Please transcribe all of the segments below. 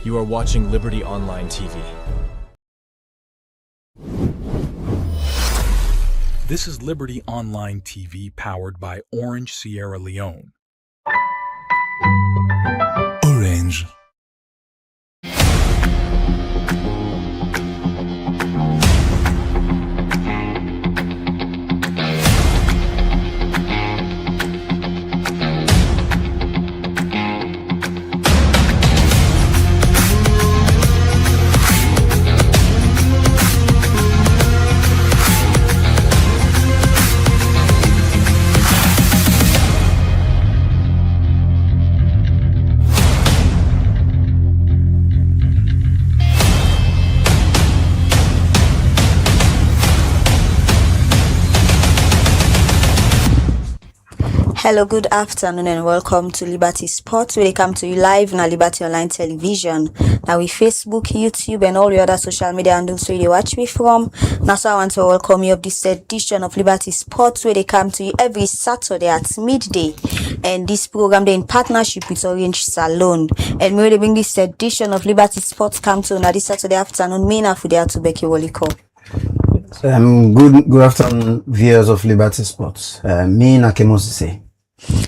You are watching Liberty Online TV. This is Liberty Online TV powered by Orange Sierra Leone. Orange. Hello, good afternoon and welcome to Liberty Sports, where they come to you live on Liberty Online Television. Now with Facebook, YouTube and all the other social media handles where they watch me from. Now so I want to welcome you of this edition of Liberty Sports, where they come to you every Saturday at midday. And this program they in partnership with Orange Salon. And where they bring this edition of Liberty Sports come to now this Saturday afternoon, me na Fudia to Becky Woliko. Good afternoon, viewers of Liberty Sports. Me na Kemosise.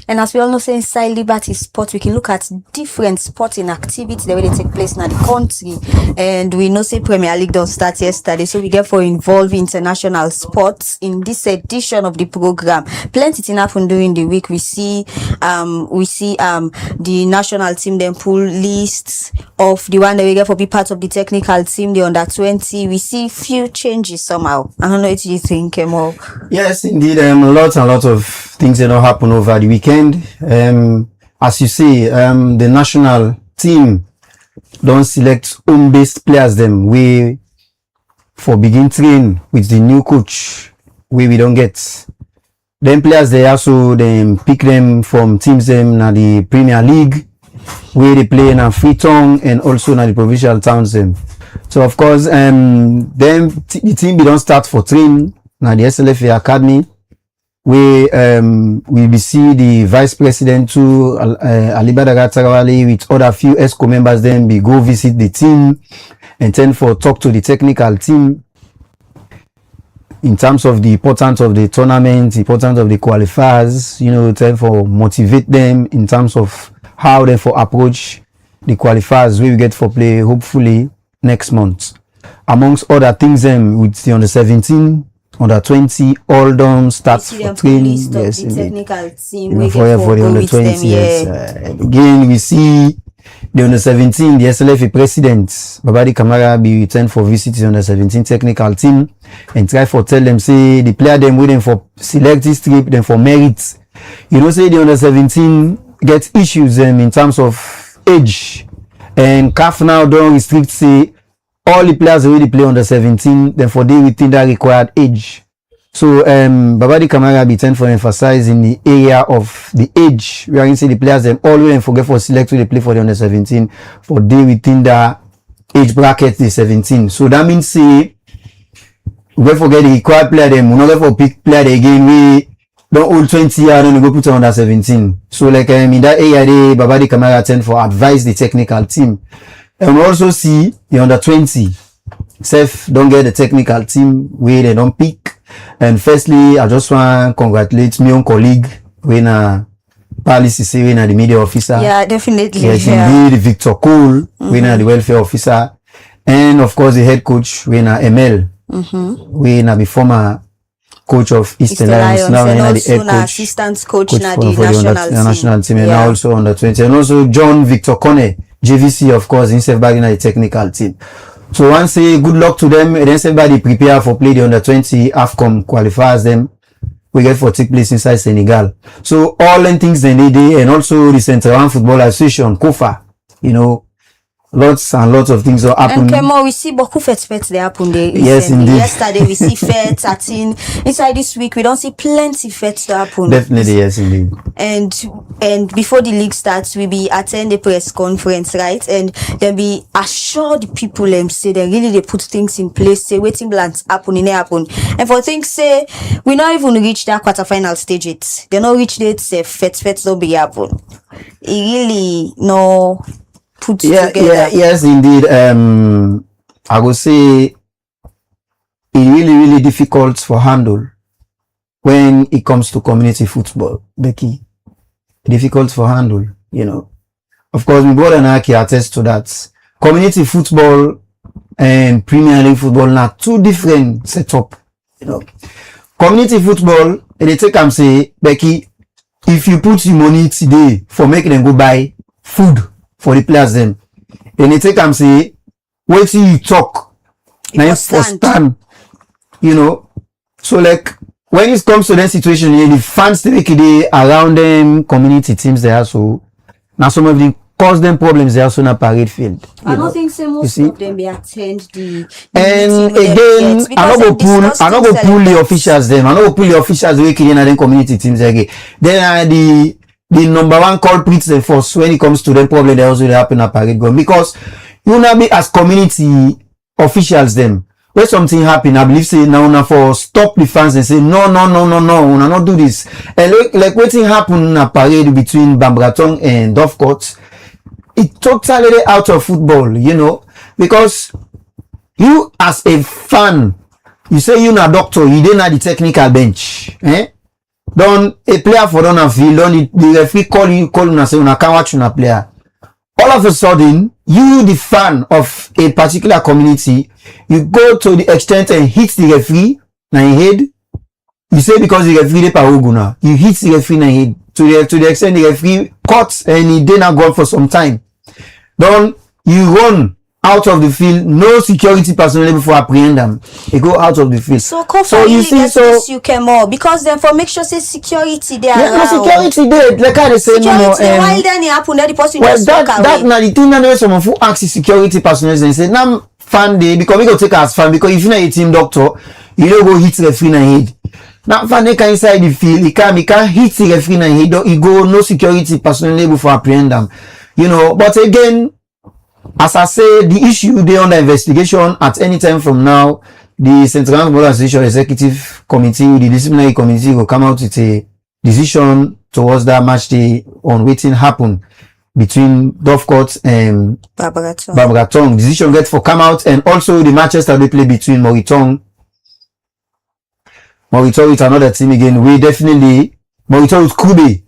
And as we all know, say inside Liberty Sport, we can look at different sporting activities the way they take place in the country. And we know say Premier League don't start yesterday, so we get for involve international sports in this edition of the program. Plenty thing happen during the week. We see the national team then pull lists of the one that we get for be part of the technical team, the under 20. We see few changes somehow. I don't know what you think, Kemo. Yes, indeed. Lots and lots of things that don't happen over the weekend. As you see, the national team don't select home-based players them we for begin train with the new coach we don't get. Them players they also them pick them from teams them na the Premier League where they play in Freetown and also na the provincial towns them. So of course the team they don't start for train na the SLFA Academy. We be see the vice president to Alibadaga Tarawale with other few ESCO members then be go visit the team and then for talk to the technical team in terms of the importance of the tournament, importance of the qualifiers, then for motivate them in terms of how they for approach the qualifiers we will get for play hopefully next month. Amongst other things with the under 17 under 20, all done start for training. Yes, the technical team for the under 20. Yes. Again, we see the under 17, the SLFA president, Babadi Kamara, be returned for visit the under 17 technical team and try for tell them, say, the player them waiting for select this trip, then for merits. Say the under 17 get issues in terms of age. And CAF now don't restrict, say, all the players already play under 17, then for they within that required age. So Babadi Kamara be tend for emphasize in the area of the age. We are going to see the players them always and forget for select to they play for the under 17 for they within that age bracket the 17. So that means say we forget the required player them, we not for pick player again we don't hold 20 years and go put on under 17. So like in that area they Babadi Kamara tend for advise the technical team. And we also see the under 20 self don't get the technical team where they don't pick. And firstly, I just want to congratulate my own colleague when Palace is when the media officer. Yeah, definitely. Yes, indeed, Victor Cole when the welfare officer, and of course the head coach when ML when the former coach of Eastern Lions now and the head coach, assistant coach for the national team and also under 20 and also John Victor Kone. JVC, of course, himself back in the technical team. So once say good luck to them, and then everybody prepare for play the under 20 AFCON qualifiers them we get for take place inside Senegal. So all them things they did and also the Central Football Association, KOFA, lots and lots of things are happening. And Kemo, we see beaucoup fêtes they happen there. Yes, indeed. Yesterday we see fêtes at inside this week we don't see plenty fêtes to happen. Definitely, yes, indeed. And before the league starts, we be attend the press conference, right? And then be assure the people say they really they put things in place, say waiting plans happen. And for things say we not even reach that quarterfinal stage yet. They not reach it, say fêtes don't be happen. It really no. put together. Yes, indeed. I would say it really difficult for handle when it comes to community football, Becky. Difficult for handle, you know. Of course, my brother and I can attest to that. Community football and Premier League football are two different setup, you know. Community football, they take and say, Becky, if you put your money today for making them go buy food for the players then, and they take and say, wait till you talk, now you stand, you know. So like, when it comes to that situation, the fans they make it around them, community teams there, so now some of them cause them problems there also in a parade field. I don't think so most of them they attend the and again, I don't go pull the officials them. I don't go pull the officials working in them community teams again. Then the number one culprits the first when it comes to them problem they also happen at parade going because you not be as community officials them. When something happen, I believe say now for stop the fans and say no, we not do this. And like what thing happen in a parade between Bambratong and Dovcourt, it totally out of football, you know, because you as a fan, you say you na doctor, you didn't have the technical bench, Don't a player for don't have field, don't the referee call you and say una can't watch una player. All of a sudden, you the fan of a particular community, you go to the extent and hit the referee na in head. You say because the referee dey paroguna, you hit the referee na in head to the extent the referee cuts and he did not go for some time. Then you run out of the field, no security personnel before apprehend them. They go out of the field. So you see, you can more because then for make sure say security there. Yeah, security there. Like I say no. While then it happen, that the person well, just walk away. That na the thing that someone who ask the security personnel and say, "Nam fan day because we go take as fan because if you not a team doctor, you don't go hit the referee in the head. Now fan they can inside the field, he can't hit the referee in the head. He go no security personnel before apprehend them. You know, but again. As I say, the issue they under investigation at any time from now. The Central Football Association Executive Committee, the Disciplinary Committee will come out with a decision towards that match day on waiting happen between Dovcourt and Bambratong. Decision get for come out and also the matches that they play between Moritong with another team again. We definitely Moritong with Kube.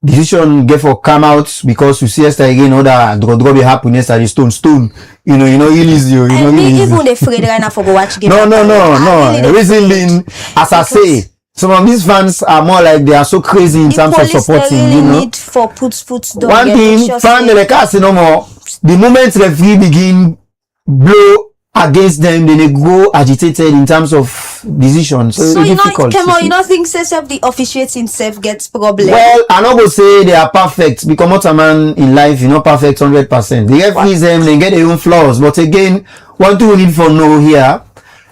Decision get for come out because you see yesterday again other drop happen yesterday stone you know release you know even afraid right now for go watch game. No the reason being as I say some of these fans are more like they are so crazy in terms of supporting really you know need for put one thing fan they can't say no more the moment referee begin blow against them then they go agitated in terms of decisions so it's difficult you don't think self the officiating self gets problem. Well I not go say they are perfect because not a man in life you not perfect 100%. The referees they get their own flaws but again one thing we need for know here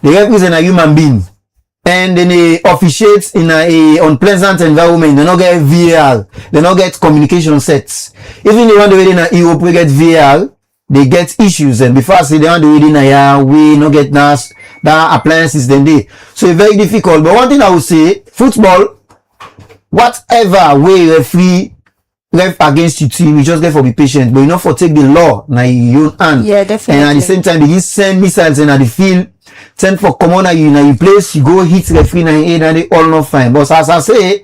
the referees are a human being and then they officiate in a unpleasant environment. They not get VAR, they not get communication sets. Even the one the way in Europe we get VAR, they get issues and before I say they want to read in we not get that appliances then they so it's very difficult. But one thing I would say football whatever way referee ref against you team you just get for be patient but you not for take the law na your own hand. Yeah, definitely. And at the same time they send missiles and at the field send for common you na you place you go hit referee na head and they all not fine. But as I say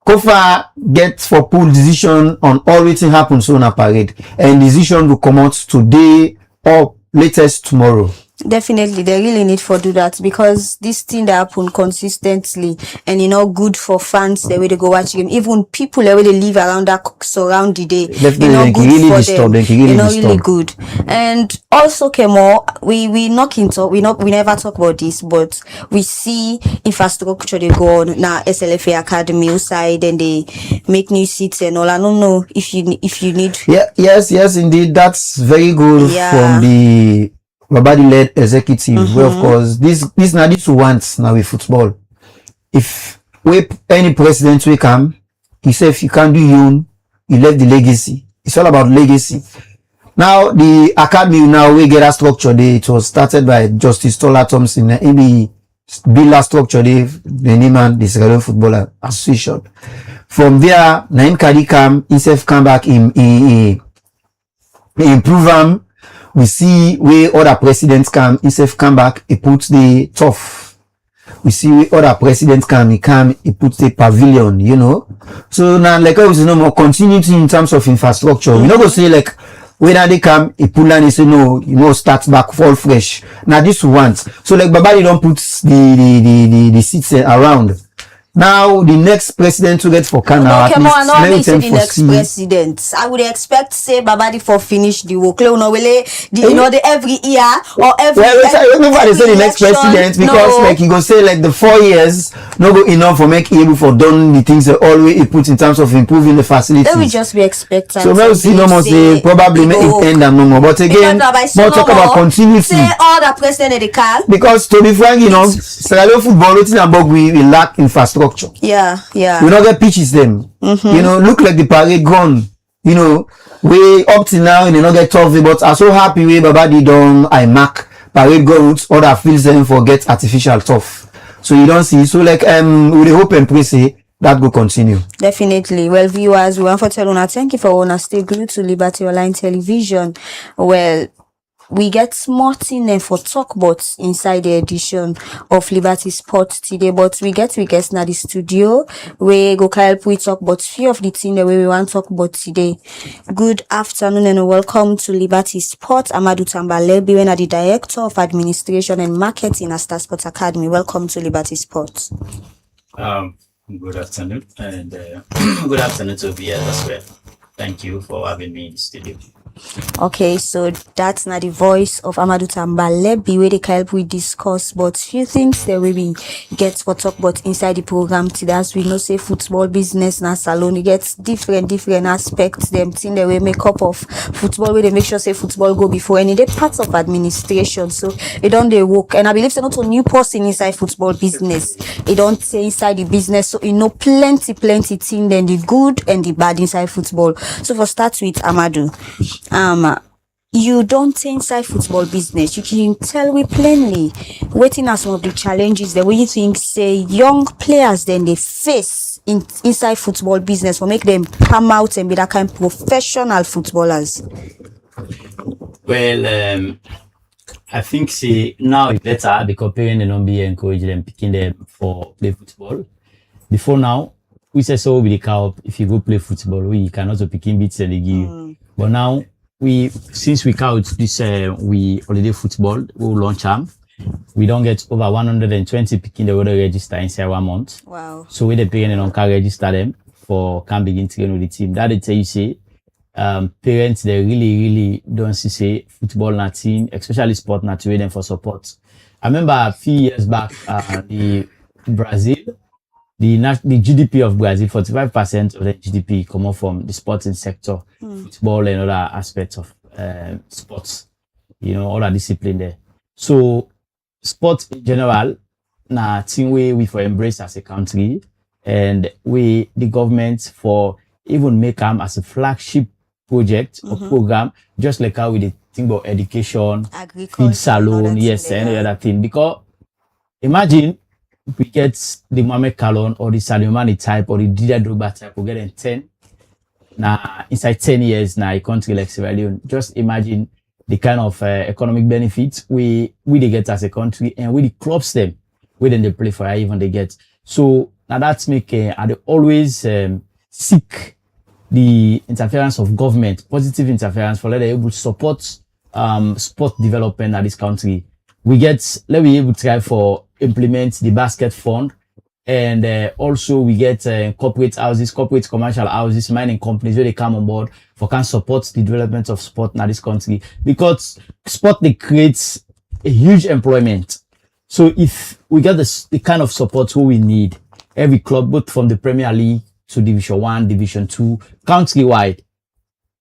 Kofa gets for pool decision on all waiting happens on a parade and decision will come out today or latest tomorrow. Definitely, they really need for do that because this thing that happen consistently and good for fans the way they go watch game. Even people the way they live around that surround the day. Definitely, good really for disturb them. Really good. And also Kemo, we never talk about this, but we see infrastructure they go on now SLFA Academy side and they make new seats and all. I don't know if you need. Yeah, yes, indeed, that's very good from the Babadi-led executive, where of course this now this wants now with football. If any president will come, he said if you can't do you left the legacy. It's all about legacy. Now the academy now we get a structure there. It was started by Justice Tola Thompson. In the build a structure there, the name and the Sierra Leone Football Association. From there, Naim Kadi come back in they improve them. We see where other presidents come, himself come back, he puts the tough. We see where other presidents come, he puts the pavilion, you know. So now, like I was no more continuity in terms of infrastructure. We not go say like, when they come, he pull and he say no, you know, start back, fall fresh. Now this once. So like Babadi don't put the seats around. Now the next president to get for Kana. Okay, more no me say the next president. I would expect say Babadi for finish the work. You know, the every year or every. Well, nobody say the next president because like he go say like the 4 years no go enough for make able for done the things that always he put in terms of improving the facilities. They will just be expecting. So maybe see no more say probably make it end and no more. But again, more talk about continuity. Say all the president they can. Because to be frank, you know, Sierra Leone football, we lack infrastructure. Yeah. We don't get pitches them. You know, look like the parade gone. You know, we up till now and they don't get tough, but I'm so happy we Babadi done iMac parade gone other fields them for get artificial tough. So you don't see. So like we hope and pray say that will continue. Definitely. Well, viewers, we want to tell you thank you for wanna stay glued to Liberty Online Television. Well, we get small thing for talk about inside the edition of Liberty Sports today, but we get guests na the studio. We go help we talk about few of the things that we want to talk about today. Good afternoon and welcome to Liberty Sports. Amadou Tambalebi, when the Director of Administration and Marketing at Star Sports Academy. Welcome to Liberty Sports. Good afternoon, and good afternoon to viewers as well. Thank you for having me in the studio. Okay, so that's not the voice of Amadou Tambalebi where they can help we discuss but few things that we get for talk about inside the program today. As we know, say football business na salon, you get different aspects, them thing that we make up of football where they make sure say football go before any day parts of administration. So it don't they work, and I believe it's not a new person inside football business. It don't say inside the business, so you know plenty thing then the good and the bad inside football. So for start with Amadou. You don't say inside football business, you can tell we plainly waiting are some of the challenges that we think say young players then they face inside football business will make them come out and be that kind of professional footballers. Well, I think see now it's better because parents don't be encourage them picking them for play football. Before now, we say so with the cow if you go play football, we can also pick in bits and they give. But now since we count this we holiday football, we'll launch them. We don't get over 120 picking the order register inside 1 month. Wow. So we the parents don't can register them for can begin to train with the team. That they tell you say parents they really don't see say football na team, especially sport na to them for support. I remember a few years back the Brazil, the GDP of Brazil, 45% of the GDP come out from the sporting sector, football and other aspects of sports, you know, all that discipline there. So sports in general, na thing we for embrace as a country, and the government for even make them as a flagship project or program, just like how we did think about education, feed salon, yes, and other thing. Because imagine we get the Mohamed Kalon or the Sadio Mane type or the Didier Drogba type, we get in 10. Now, inside 10 years, now a country like Sierra Leone, just imagine the kind of economic benefits we they get as a country and we the clubs them, we then they play for even they get. So now that's making, and they always seek the interference of government, positive interference for let them able to support sport development at this country. Let me able to try for implement the basket fund, and also we get corporate commercial houses, mining companies where they come on board for can support the development of sport in this country, because sport they creates a huge employment. So if we get the kind of support we need, every club both from the Premier League to Division 1, Division 2, countrywide,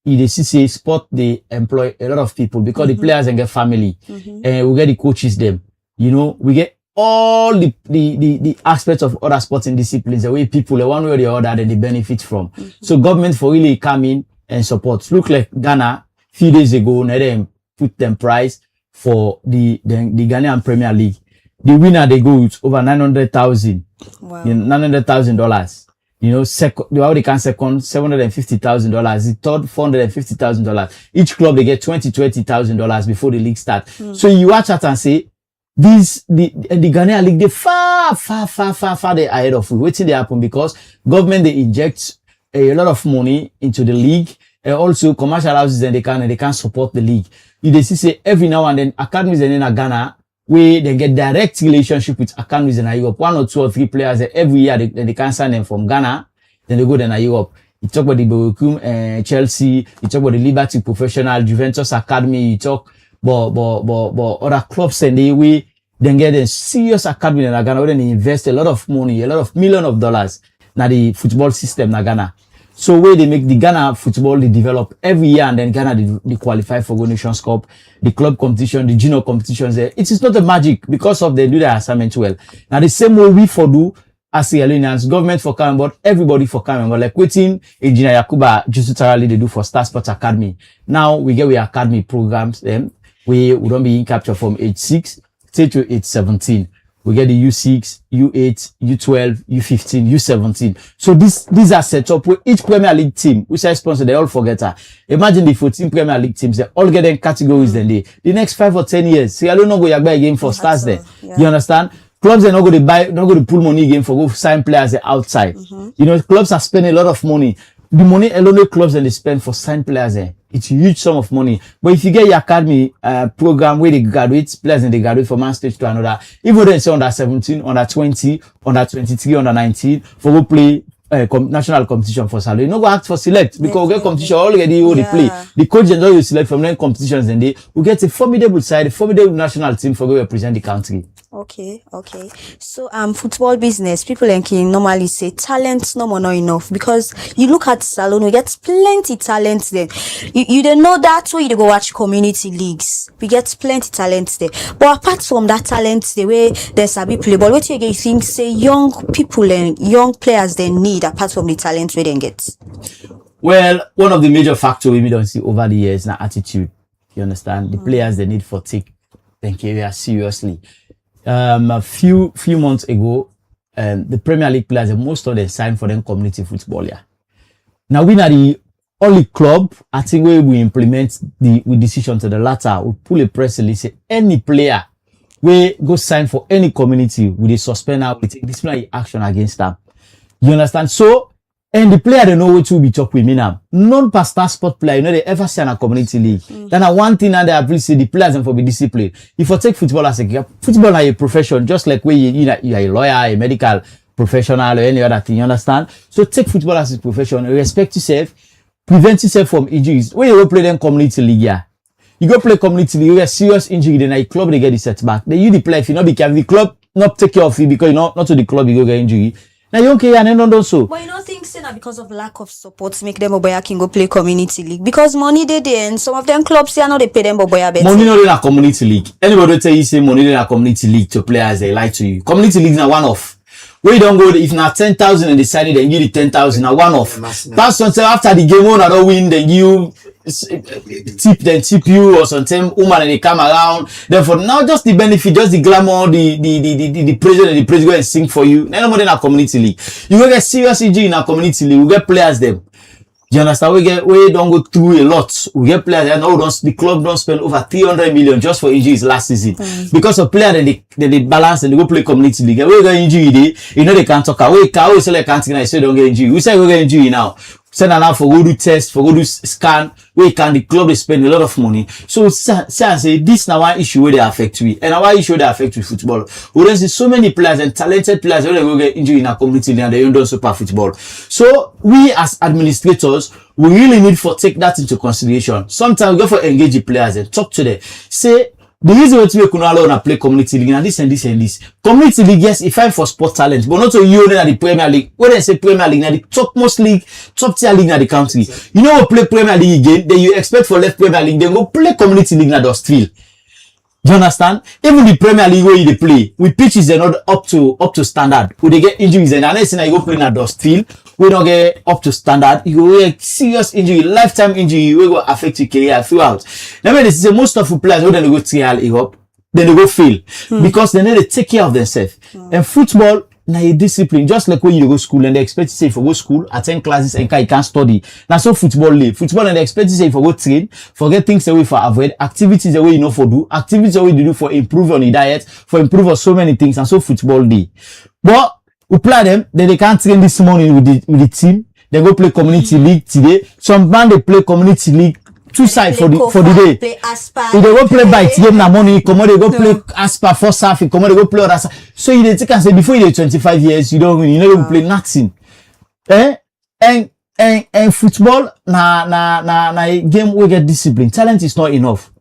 the CCA sport they employ a lot of people because the players and get family, and we get the coaches them, you know, we get all the aspects of other sporting disciplines, the way people, the one way or the other, that they benefit from. So government for really come in and support. Look like Ghana, few days ago, they put them prize for the Ghanaian Premier League. The winner, they go with over $900,000. Wow. $900,000. You know, second, the already can second $750,000, the third $450,000. Each club they get $20,000 before the league start. So you watch that and say, the Ghanaian league they far they ahead of we. Waiting they happen because government they inject a lot of money into the league, and also commercial houses and they can support the league. You they see say every now and then academies in Ghana where they get direct relationship with academies in Europe. 1 or 2 or 3 players every year they can sign them from Ghana, then they go to Europe. You talk about the Bochum, Chelsea, you talk about the Liberty Professional, Juventus Academy, you talk about other clubs and they way then get a serious academy in Ghana where they invest a lot of money, a lot of millions of dollars na the football system in Ghana. So where they make the Ghana football, they develop every year and then Ghana they qualify for Go Nations Cup, the club competition, the junior competitions there. It is not a magic because of they do their assignment well. Now the same way we for do as Sierra Leoneans, government for coming but everybody for coming but like waiting Engineer Yakuba Jusutarali they do for Star Sports Academy. Now we get our academy programs them we don't be in capture from age 6 to age 17. We get the U6, U8, U12, U15, U17. So these are set up with each Premier League team, which I sponsor, they all forget her. Imagine the 14 Premier League teams, they all get in categories then they. The next 5 or 10 years, see, I don't know go buy a game for stars there. Yeah. You understand? Clubs are not going to pull money again for go sign players outside. You know, clubs are spending a lot of money. The money alone clubs and they spend for sign players there. It's a huge sum of money. But if you get your academy program where they graduate players and they graduate from one stage to another, even then say under 17, under 20, under 23, under 19, for go play national competition for salary. You no go act for select because we get competition already who they play. The coach and all you select from them competitions and they will get a formidable side, a formidable national team for go represent the country. Okay. So, football business, people can normally say talent's no more not enough because you look at Salone, we get plenty talent there. You don't know that way you go watch community leagues. We get plenty talent there. But apart from that talent, the way there's a big play ball, what you think say young people and young players they need apart from the talent we then get? Well, one of the major factors we don't see over the years is the attitude. You understand? The players they need for take their career seriously. A few months ago, the Premier League players, most of them signed for them community football. Yeah. Now we are the only club. I think we implement the decision to the latter. We pull a press release. Say any player we go sign for any community, we suspend her, we take disciplinary action against them. You understand? So. And the player they know what to be talk with me now. Non-pastor sport player, you know they ever see in a community league. Then one thing and they appreciate the players and for be disciplined. If you take football as football is a profession, just like where you are a lawyer, a medical professional or any other thing, you understand? So take football as a profession, respect yourself, prevent yourself from injuries. When you go play them community league, yeah. You go play community league, you get serious injury, then a club they get the setback. Then you the player, if you not be careful, the club not take care of you because you know not to the club you go get injury. Now you okay and then don't so. But you don't think that because of lack of support make them Oboya can go play community league because money they and some of them clubs here now they pay them Oboya better. Money not in a community league. Anybody tell you say money in a community league to play as they lie to you. Community league is a one off. Where you don't go if not 10,000 and decided then give the 10,000 a one off. That's something after the game owner don't win then you tip you or something woman and they come around. Therefore now just the benefit, just the glamour, the president and the president go and sing for you. No more than a community league. You will get serious injury in a community league. We get players them. Do you understand? We don't go through a lot. We get players and the club don't spend over 300 million just for injuries last season. Because of players they balance and they go play community league. And we get injury you know they can't talk. We say they can't say don't get injury. We say we get injury now. Send an out for go do test, for go do scan, where can the club they spend a lot of money. So say this now one issue where they affect we. And our issue they affect with football. We don't see so many players and talented players where they go get injury in our community and they don't do super football. So we as administrators, we really need to take that into consideration. Sometimes we go for engage the players and talk to them. Say the reason why we can allow play community league and this and this and this. Community league, yes, if I'm for sport talent, but not to you in the Premier League. When they say Premier League, now the topmost league, top tier league in the country. You know, play Premier League again, then you expect for left Premier League, then go play community league now those field. Do you understand? Even the Premier League where they play, with pitches they're not up to standard. When they get injuries and next thing you go play in a dust field, we don't get up to standard. You go get serious injury, lifetime injury, will go affect your career throughout. Now when they say most of the players when they go trial Europe, then they go fail. Because they need to take care of themselves. And football, na a discipline. Just like when you go school and they expect you say if you go school, attend classes and you can't study. Now so football live. Football and they expect you say if you go train, forget things away for avoid, activities the way you know for do, activities the way you do for improve on the diet, for improve on so many things, and so football day. But we play them, then they can't train this morning with the team. They go play community league today. Some man they play community league two sides for the day. Play Aspa. If they go play by game na money, come on, they go play Aspa first half, come on, they go play other side. So you take and say before you 25 years, you don't win, you never play nothing. And football na a game we get discipline. Talent is not enough.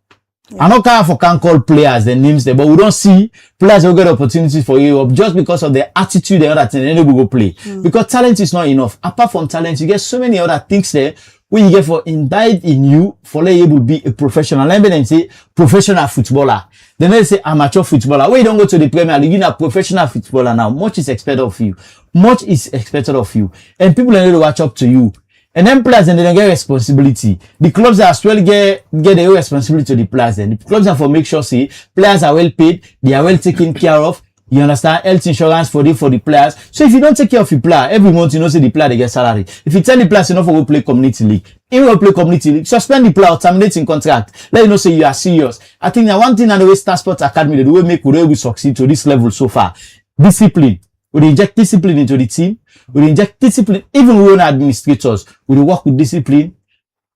I don't care for can call players the names there, but we don't see players who get opportunities for Europe just because of their attitude and other things. They never go play because talent is not enough. Apart from talent, you get so many other things there when you get for indicted in you for let you able to be a professional. Let me then say professional footballer. Then they say amateur footballer. When you don't go to the Premier League, you're a professional footballer now. Much is expected of you. Much is expected of you, and people need to watch up to you. And then players and they get responsibility. The clubs as well get their responsibility to the players. And the clubs have to make sure say players are well paid, they are well taken care of. You understand? Health insurance for the players. So if you don't take care of your player, every month you know say the player they get salary. If you tell the players you know for go play community league, if you go play community league, suspend the player or terminate in contract. Let you know say you are serious. I think that one thing and the way Star Sports Academy the way make we able succeed to this level so far. Discipline. We inject discipline into the team. We inject discipline, even we own administrators. We work with discipline.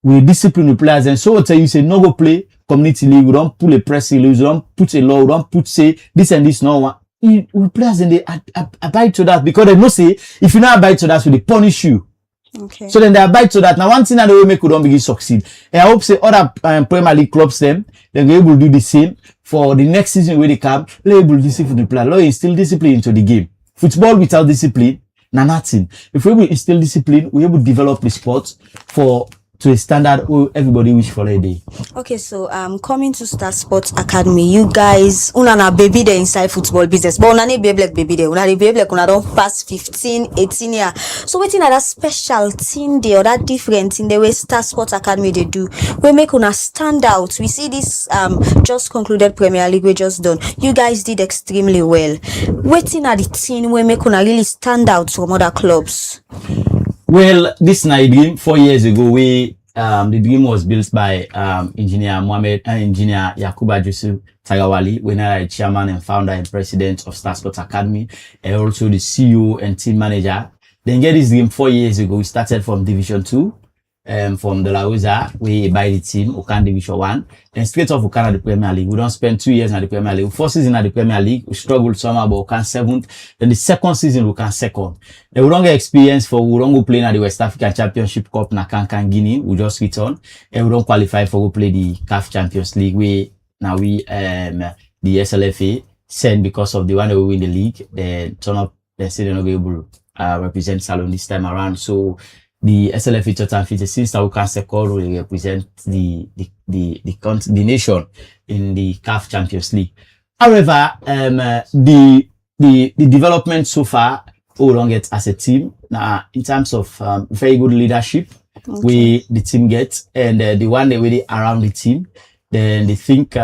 We discipline the players. And so what you say, no go play community league. We don't pull a press release. We don't put a law. We don't put say this and this. No one. We players and they abide to that because they know say if you not abide to that, so they punish you. Okay. So then they abide to that. Now one thing that they will make we don't begin succeed. And I hope say other Premier League clubs them they're able to do the same for the next season where they come. They're able to discipline the player. They instill discipline into the game. Football without discipline, nothing. If we will instill discipline, we will develop the sport to a standard where everybody wish for a day. Okay, so coming to Star Sports Academy, you guys una na baby there inside football business. But una be like baby there. Una be like una don't pass 15, 18 years. So waiting at that special thing there or that difference in the way Star Sports Academy they do. We make una stand out. We see this just concluded Premier League we just done. You guys did extremely well. Waiting at the thing we make una really stand out from other clubs. Well, this night dream 4 years ago, the dream was built by engineer Yakuba Joseph Tagawali, when I chairman and founder and president of Star Sports Academy, and also the CEO and team manager. Then get this dream 4 years ago. We started from Division 2, from the La Rosa, we buy the team, Okan Division 1, and straight off Okan at the Premier League. We don't spend 2 years at the Premier League. 4 seasons at the Premier League, we struggled somehow, but Okan 7th. Then the second season, Okan 2nd. Then we don't get experience for, we don't go play at the West African Championship Cup, na Kankan Guinea. We just return, and we don't qualify for go play the CAF Champions League. The SLFA send because of the one that we win the league, they turn up, they say they're not able to represent Salon this time around. So, the SLFA Total Fit, since that we can second, we represent the nation in the CAF Champions League. However, the development so far, we don't get as a team. Now, in terms of very good leadership, the team gets, and the one they really around the team, then they think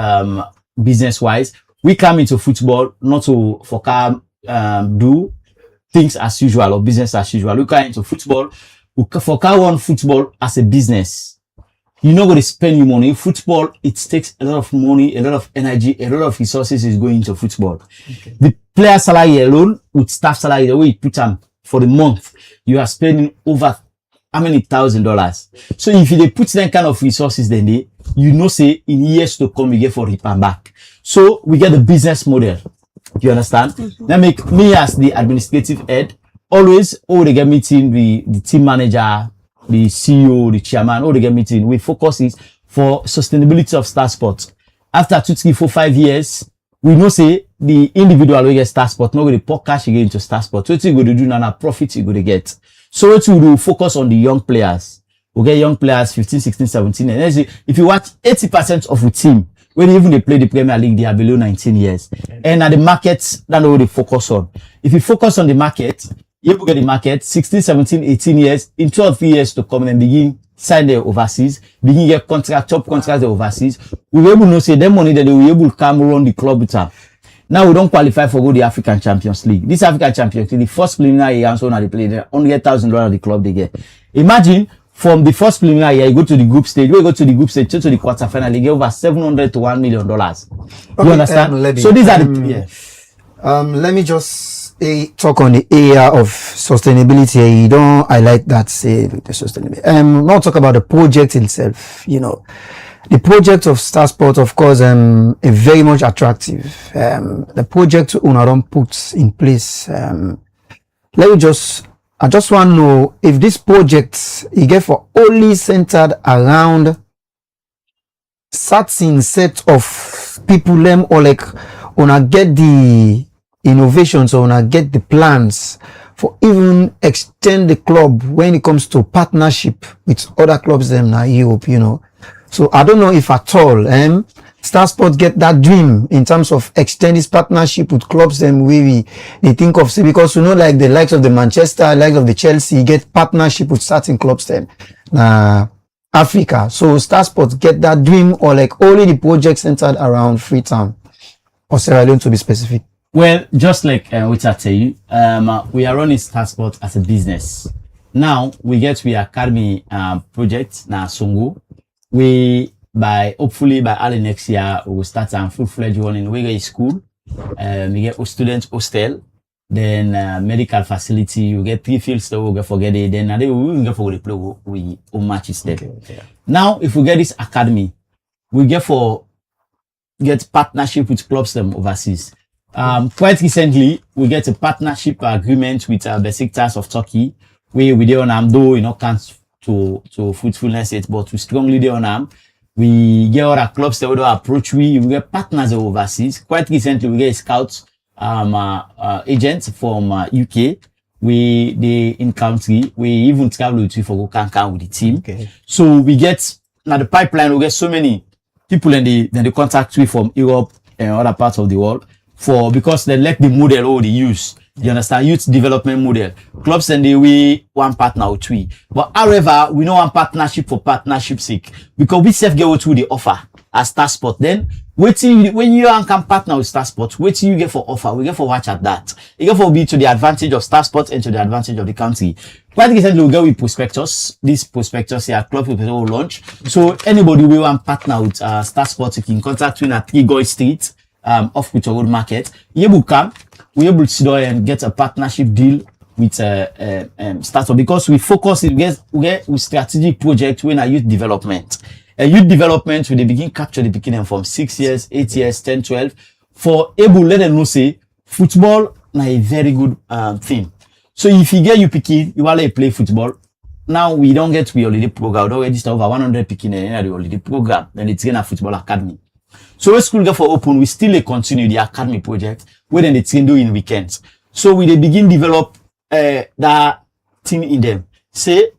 business wise. We come into football not to do things as usual or business as usual. We come into football. For one football as a business, you're not going to spend your money. Football, it takes a lot of money, a lot of energy, a lot of resources is going into football. Okay. The player salary alone with staff salary, the way you put them for the month, you are spending over how many $1,000. So if you put that kind of resources, then you know, say in years to come, you get for rip and back. So we get the business model. Do you understand? Mm-hmm. That make me as the administrative head, always, they get meeting, the team manager, the CEO, the chairman, they get meeting. We focus is for sustainability of Star Sports. After 2, 3, 4, 5 years, we know say the individual will get Star Sports, not going to pour cash again into Star Sports. What you going to do now, profit you going to get. So what you do, focus on the young players. We get young players, 15, 16, 17. And if you watch 80% of the team, when even they play the Premier League, they are below 19 years. And at the markets, that's what they focus on. If you focus on the market, you get the market, 16, 17, 18 years, in 2 or 3 years to come and begin sign their overseas, begin get contract, top contracts the overseas. We will able to say them money that they will able to come run the club with them. Now we don't qualify for go the African Champions League. This African Champions League, the first preliminary year, so now they play there, $100,000 the club they get. Imagine from the first preliminary year, you go to the group stage. When you go to the group stage, to the quarterfinal, they get over $700 to $1 million. You understand? So these are the let me just talk on the area of sustainability. You don't highlight that, say the sustainability. Not talk about the project itself. You know, the project of Star Sport, of course, is very much attractive. The project Unaron puts in place. I just want to know if this project is get for only centered around certain set of people, them or like wanna get the innovations or wanna get the plans for even extend the club when it comes to partnership with other clubs them in Europe, you know. So I don't know if at all Star Sport get that dream in terms of extend this partnership with clubs them where they think of, say, because you know, like the likes of the Manchester, likes of the Chelsea, get partnership with certain clubs them Africa. So Star Sport get that dream or like only the project centered around Freetown or Sierra Leone to be specific? Well, just like which I tell you, we are running Star Sport as a business. Now we academy project now Songo. Hopefully by early next year we will start full-fledged running. We get a school, we get a student hostel, then medical facility. You get 3 fields that we get for get it. Then we will get for the play we matches there. Okay. Now if we get this academy, we get partnership with clubs them overseas. Quite recently we get a partnership agreement with Besiktas of Turkey. We there on though you know can't to fruitfulness yet, but we strongly there on we get other clubs that will approach we get partners overseas. Quite recently we get scouts agents from UK. They in country. We even travel to for go can with the team. Okay. So we get now the pipeline. We get so many people in the contact we from Europe and other parts of the world because they like the model already use. You understand? Youth development model. Clubs and we one partner or two. But however, we know one partnership for partnership's sake. Because we self get what we the offer as Star Sport. Then when you can partner with Star Sport, what you get for offer? We get for watch at that. You get for be to the advantage of Star Sport and to the advantage of the country. Quite recently we go with prospectus. This prospectus here club will launch. So anybody we want partner with Star Sport, you can contact you at 3 Goy Street, off Kucho Road Market. You will come. We're able to sit down and get a partnership deal with Star Sport because we focus we get with strategic project when youth development. Youth development we begin capture the beginning from 6 years, 8 years, 10, 12 for able let them know say football na a very good thing. So if you get you picking, you want to play football. Now we don't get we holiday program. We don't register over 100 picking in the holiday program. Then it's in a football academy. So when school get for open, we still continue the academy project where then they train do in weekends. So we they begin develop that thing in them. Say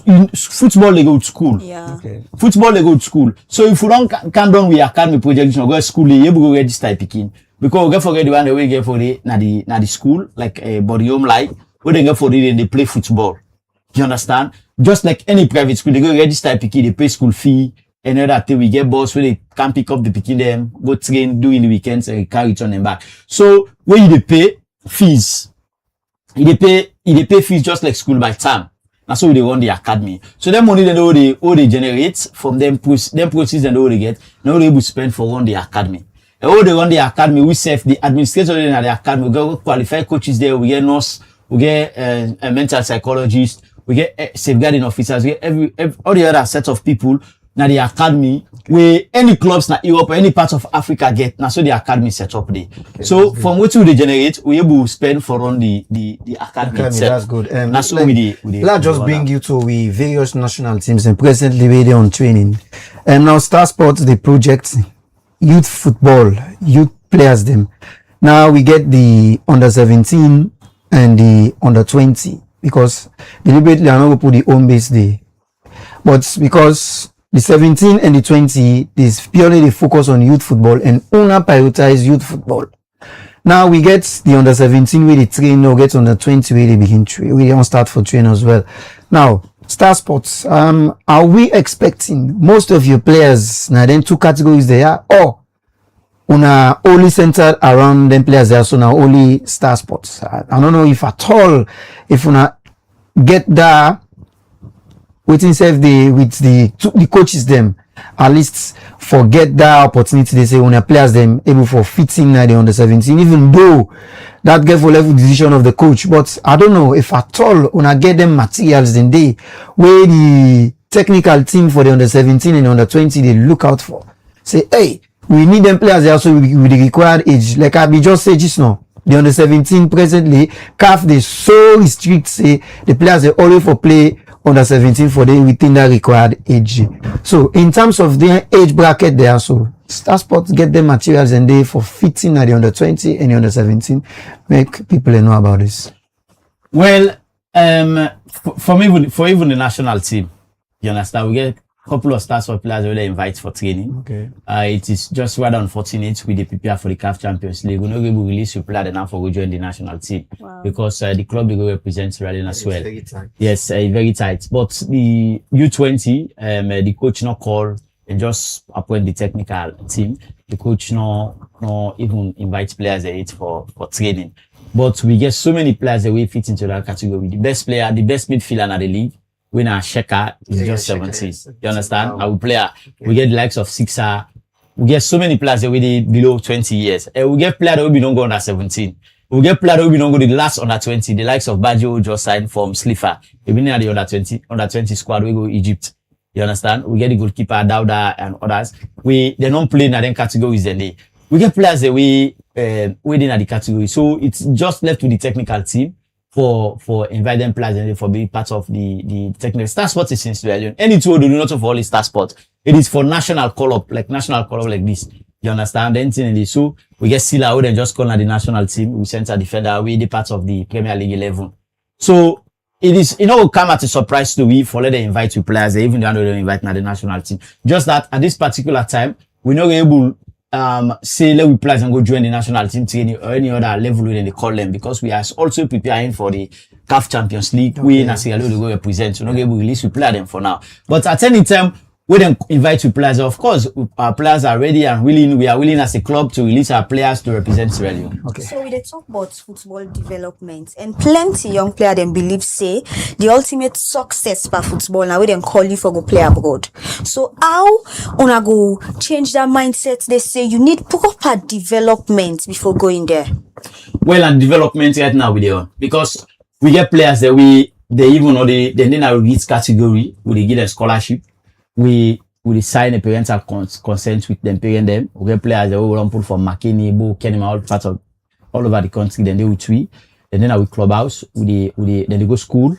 in football they go to school. Yeah. Okay. Football they go to school. So if we don't can done with academy project, you know, go to school, they able to register picking. Because we get forget the one that we get for the na the school, like body home life, where they get for the they play football. You understand? Just like any private school, they go register picking, they pay school fee. And then that we get boss where they can pick up the picking them, go train, do in the weekends, and carry return them back. So when you pay fees, they pay fees just like school by term. That's how they run the academy. So that money they generate from them proceeds and all they get, now they able to spend for run the academy. And all they run the academy, we serve the administrator in the academy, we get qualified coaches there, we get nurse, we get a mental psychologist, we get safeguarding officers, we get all the other set of people. Now the academy where any clubs na Europe or any part of Africa get now so the academy set up there. Okay, so from what we generate, we able to spend for on the academy itself. That's good. That's so let's just bring you to we various national teams and presently we on training. And now Star Sports the project youth football, youth players them. Now we get the under 17 and the under 20 because deliberately I'm not going to put the home base there. But because the 17 and the 20 is purely the focus on youth football and Una prioritize youth football. Now we get the under 17 where they train, now get under 20 where they begin train. We don't start for train as well. Now, Star Sports, are we expecting most of your players, now then 2 categories they are, or una only centered around them players there, so now only Star Sports. I don't know if at all if una get that waiting self with the coaches them at least forget that opportunity. They say when players them able for fitting now the under 17, even though that get for level decision of the coach. But I don't know if at all when I get them materials then they where the technical team for the under 17 and under 20 they look out for. Say, hey, we need them players there also with the required age. Like I be just say just now. The under 17 presently, CAF they so restrict say the players they always for play under 17 for them within that required age. So in terms of their age bracket there, so Star Sports get them materials and they for fitting at the under 20 and the under 17. Make people know about this. Well, for even the national team, you understand, we get a couple of Star Sports players who they invite for training. Okay. It is just rather unfortunate with the prepare for the CAF Champions League. We're not able to release a player now for go join the national team. Wow. Because the club they go represent Raleigh as well. Very tight. Yes, very tight. But the U20, the coach not call and just appoint the technical team. The coach no even invite players there for training. But we get so many players that we fit into that category. The best player, the best midfielder in the league, when our Sheka is just 17. You understand? Wow. Our player, we get the likes of Sixer. We get so many players that we below 20 years. And we get players that we don't go under 17. We get players that we don't go to the last under 20. The likes of Baggio just signed from Slifa. We've been at the under 20 squad. We go Egypt. You understand? We get the goalkeeper Dauda and others. They don't play in that categories. Then we get players that we in the category. So it's just left to the technical team for inviting players and for being part of the technical. Star Sports is in Sierra Leone. Any tour do not for all Star Sports. It is for national call-up like this. You understand? Then so we get Sila who then just call the national team. We send a defender. We the part of the Premier League 11. So it is, come at a surprise to we for let them invite you players. Even though they don't invite the national team. Just that at this particular time, we're not able say let we players and go join the national team training or any other level when they call them, because we are also preparing for the CAF Champions League. Okay. We in Sierra Leone go represent. So not able to release we play them for now. But at any time, we then invite you players. Of course, our players are ready and willing. We are willing as a club to release our players to represent Sierra Leone. Okay. So we talk about football development, and plenty young players then believe say the ultimate success for football now we then call you for go play abroad. So how una go change that mindset? They say you need proper development before going there. Well, and development right now we there because we get players that they even know they then our reach category we give them scholarship. We sign a parental consent with them, paying them. We get players that we run pull from Makeni, Bo, Kenema, all over the country. Then they will tweet. And then our clubhouse, then they go school.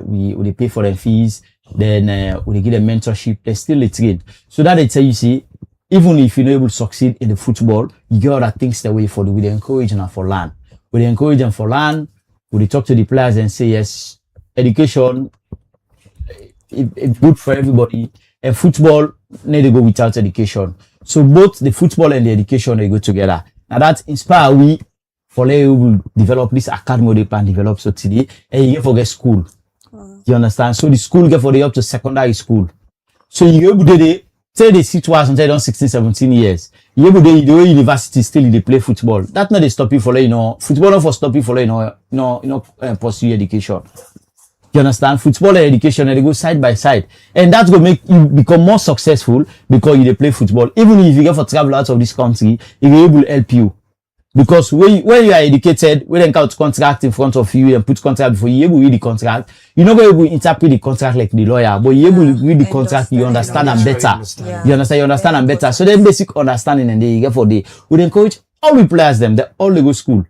We pay for their fees. Then we give them mentorship. They still train. So that they tell you, see, even if you're not able to succeed in the football, you get other things that we for. We encourage them for learn. We encourage them for learn. We talk to the players and say yes, education, it's good for everybody. And football need to go without education. So both the football and the education they go together. Now that inspire we for let you develop this academy they plan develop so today. And you get for get school. You understand? So the school get for the up to secondary school. So you able to say the situation until you 16, 17 years. You able to the university still they play football. That not they stop you for football not for stop you for pursue education. You understand? Football and education, they go side by side. And that's going to make you become more successful because you play football. Even if you get for travel out of this country, it will able to help you. Because when you are educated, when they count contract in front of you and put contract before you able to read the contract, you're not going to interpret the contract like the lawyer, but you're able to read the contract, you understand them better. Yeah. You understand them better. So then basic understanding and they get for the, we encourage all the players them, they all go school.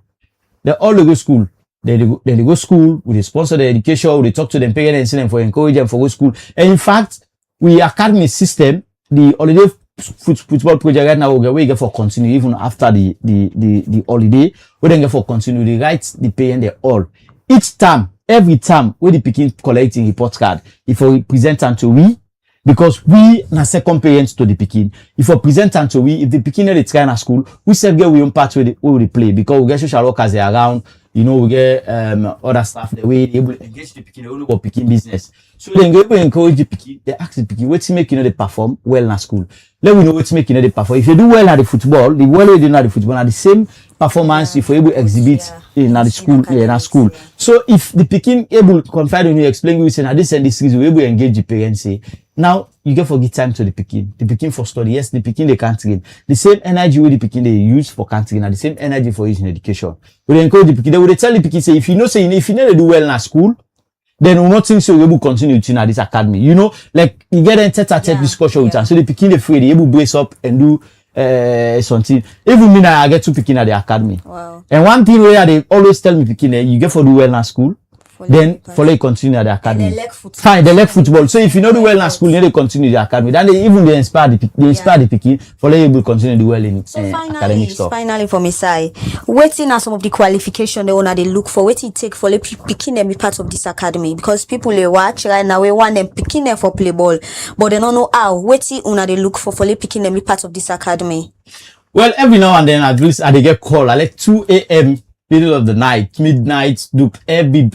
They go school, we sponsor their education, we talk to them parents and see them for encourage them for go school. And in fact, we academy system, the holiday football project right now, we get for continue even after the holiday, we then get for continue, the rights, the pay and they all. Each time, every time, we the picking collecting report card, if we present them to we, because we na second parents to the picking. If we present them to we, if the picking they try in a school, we self get we own part where we play because we get social workers around. You know, we get other staff the way they able to engage the picking, they only work picking business. So they able to encourage the picking, they ask the picking, what to make they perform well in school. Let we know what to make they perform. If you do well at the football, the well you do at the football, at the same performance if you're able to exhibit in at the school, in a school. So if the picking able to confide on you, explain you say now this and this is we able to engage the parents say. Now you get for give time to the picking. The picking for study. Yes, the picking they can't train. The same energy with the picking they use for can't train and the same energy for using education. We encourage the picking. They would tell the picking say if you know say if you never do well in a school, then we'll not think so we will continue to this academy. You know, like you get a tete-a-tete discussion with them. So the picking they free, they able brace up and do something. Even me now I get to picking at the academy. Wow. And one thing where they always tell me picking you get for do well in school. Then follow you continue at the academy. And they like football. Fine, they like football. So if you know do well in school, then they continue the academy. Then they inspire the picking. Follow you will continue to do well in academic stuff. Finally for me say, waiting are some of the qualification they wanna they look for. What it take for the picking them be part of this academy because people they watch right now we want them picking them for play ball, but they don't know how. Waiting una they look for the picking them be part of this academy. Well, every now and then at least they get call. I like 2 a.m. middle of the night, midnight, look every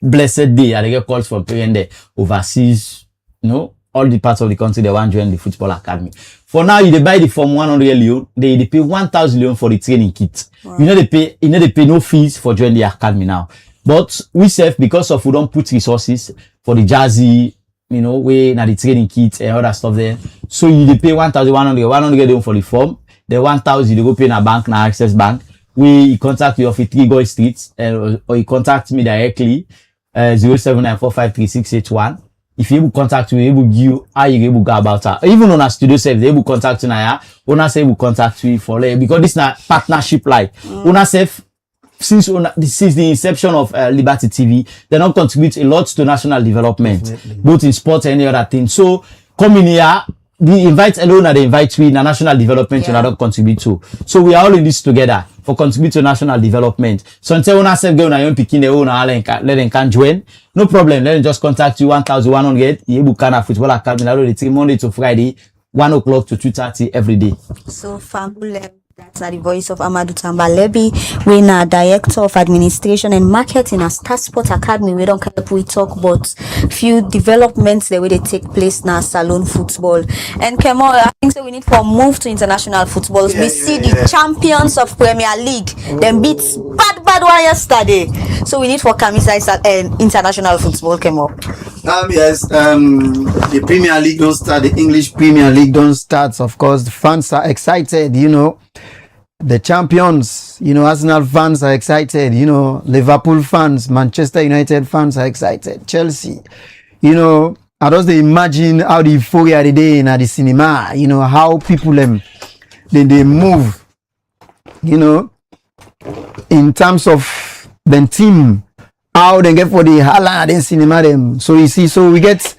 blessed day and they get calls from parents there overseas, you know, all the parts of the country they want to join the football academy. For now, you they buy the form 100 leon, they pay 1,000 leon for the training kit. Wow. You know they pay no fees for joining the academy now. But we self because of we don't put resources for the jazzy, you know, way now the training kit and other stuff there. So you they pay 1,100 leon for the form. The 1,000 you go pay in a bank now Access Bank. We contact you off at 3 Goy Street or you contact me directly. 079453681. If you able contact you, able give you how you able go about that. Even on our studio self, they able contact you now. Una say able contact you for because this is not partnership like. Una self since the inception of Liberty TV, they not contribute a lot to national development, definitely. Both in sports and any other thing. So come in here. The invite alone and they invite we in a national development you not contribute to. So we are all in this together for contribute to national development. So until una self go na yon picking their own let them can join. No problem. Let them just contact you 1,100. You able can football academy the Monday to Friday, 1 o'clock to 2:30 every day. So Fabulem. That's the voice of Amadou Tambalebi. We're now Director of Administration and Marketing at Star Sport Academy. We don't care if we talk about few developments the way they take place now salon football. And Kemo, I think so we need to move to international football. We see the champions of Premier League. Them beats bad one yesterday. So we need for Kamisa international football, Kemo. Yes, the Premier League don't start, the English Premier League don't start. Of course, the fans are excited, you know. The champions, you know, Arsenal fans are excited, you know, Liverpool fans, Manchester United fans are excited, Chelsea, you know, I just imagine how the euphoria the day in the cinema, you know, how people they move, you know, in terms of the team, how they get for the Haaland and cinema them. So you see, so we get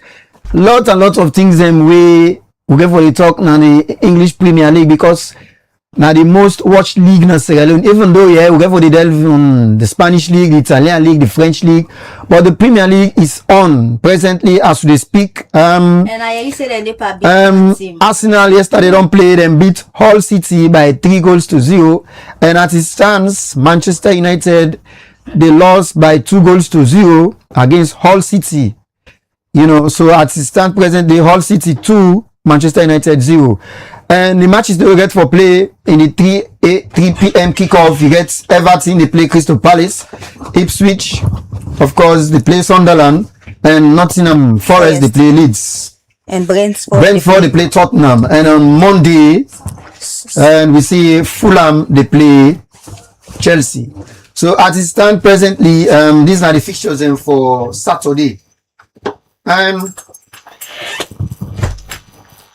lots and lots of things them we get for the talk now the English Premier League because now the most watched league na Sierra Leone, even though we get for the delve on the Spanish league, the Italian league, the French league, but the Premier League is on presently as we speak. And I said they Arsenal yesterday don't play them beat Hull City by 3-0, and at it stands Manchester United they lost by 2-0 against Hull City. You know, so at it stands presently Hull City 2, Manchester United 0. And the matches they will get for play in the 3 p.m. kickoff. You get Everton, they play Crystal Palace, Ipswich, of course, they play Sunderland, and Nottingham Forest, they play Leeds. And Brentford they play Tottenham. And on Monday, and we see Fulham, they play Chelsea. So at this time presently, these are the fixtures for Saturday.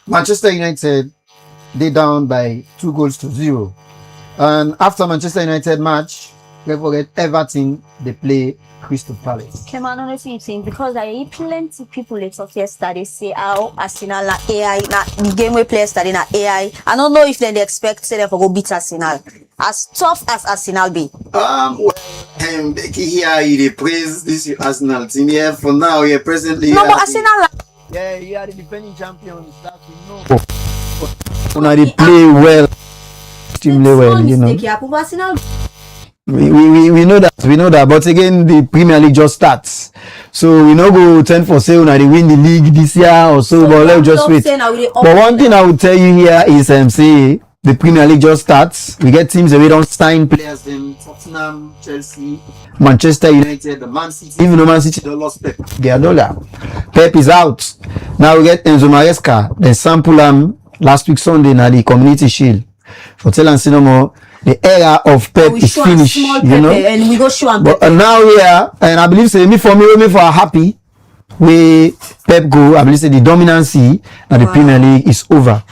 Manchester United, they down by 2-0. And after Manchester United match, we forget Everton, they play Crystal Palace. Come on, honestly, because I hear plenty people they talk yesterday say how Arsenal na AI, na the game we play yesterday na AI. I don't know if they expect say they for go beat Arsenal. As tough as Arsenal be. Becky here, they praise this Arsenal team here for now. Here presently. No, but Arsenal. Yeah, you are the defending champions. That we know. They play well, extremely well, you know. We know that, but again, the Premier League just starts, so we no go tend for say they win the league this year or so, but let's just wait. But one thing I will tell you here is say the Premier League just starts. We get teams that we don't sign players, them Tottenham, Chelsea, Manchester United, the Man City. Even though Man City don't lost Pep Guardiola, Pep is out. Now we get Enzo Maresca, then sample last week Sunday na the Community Shield. For tell and no more, the era of Pep is finished, you know. And we go show and but now we are, and I believe say me for happy where Pep go. I believe say the dominancy at the Premier League is over.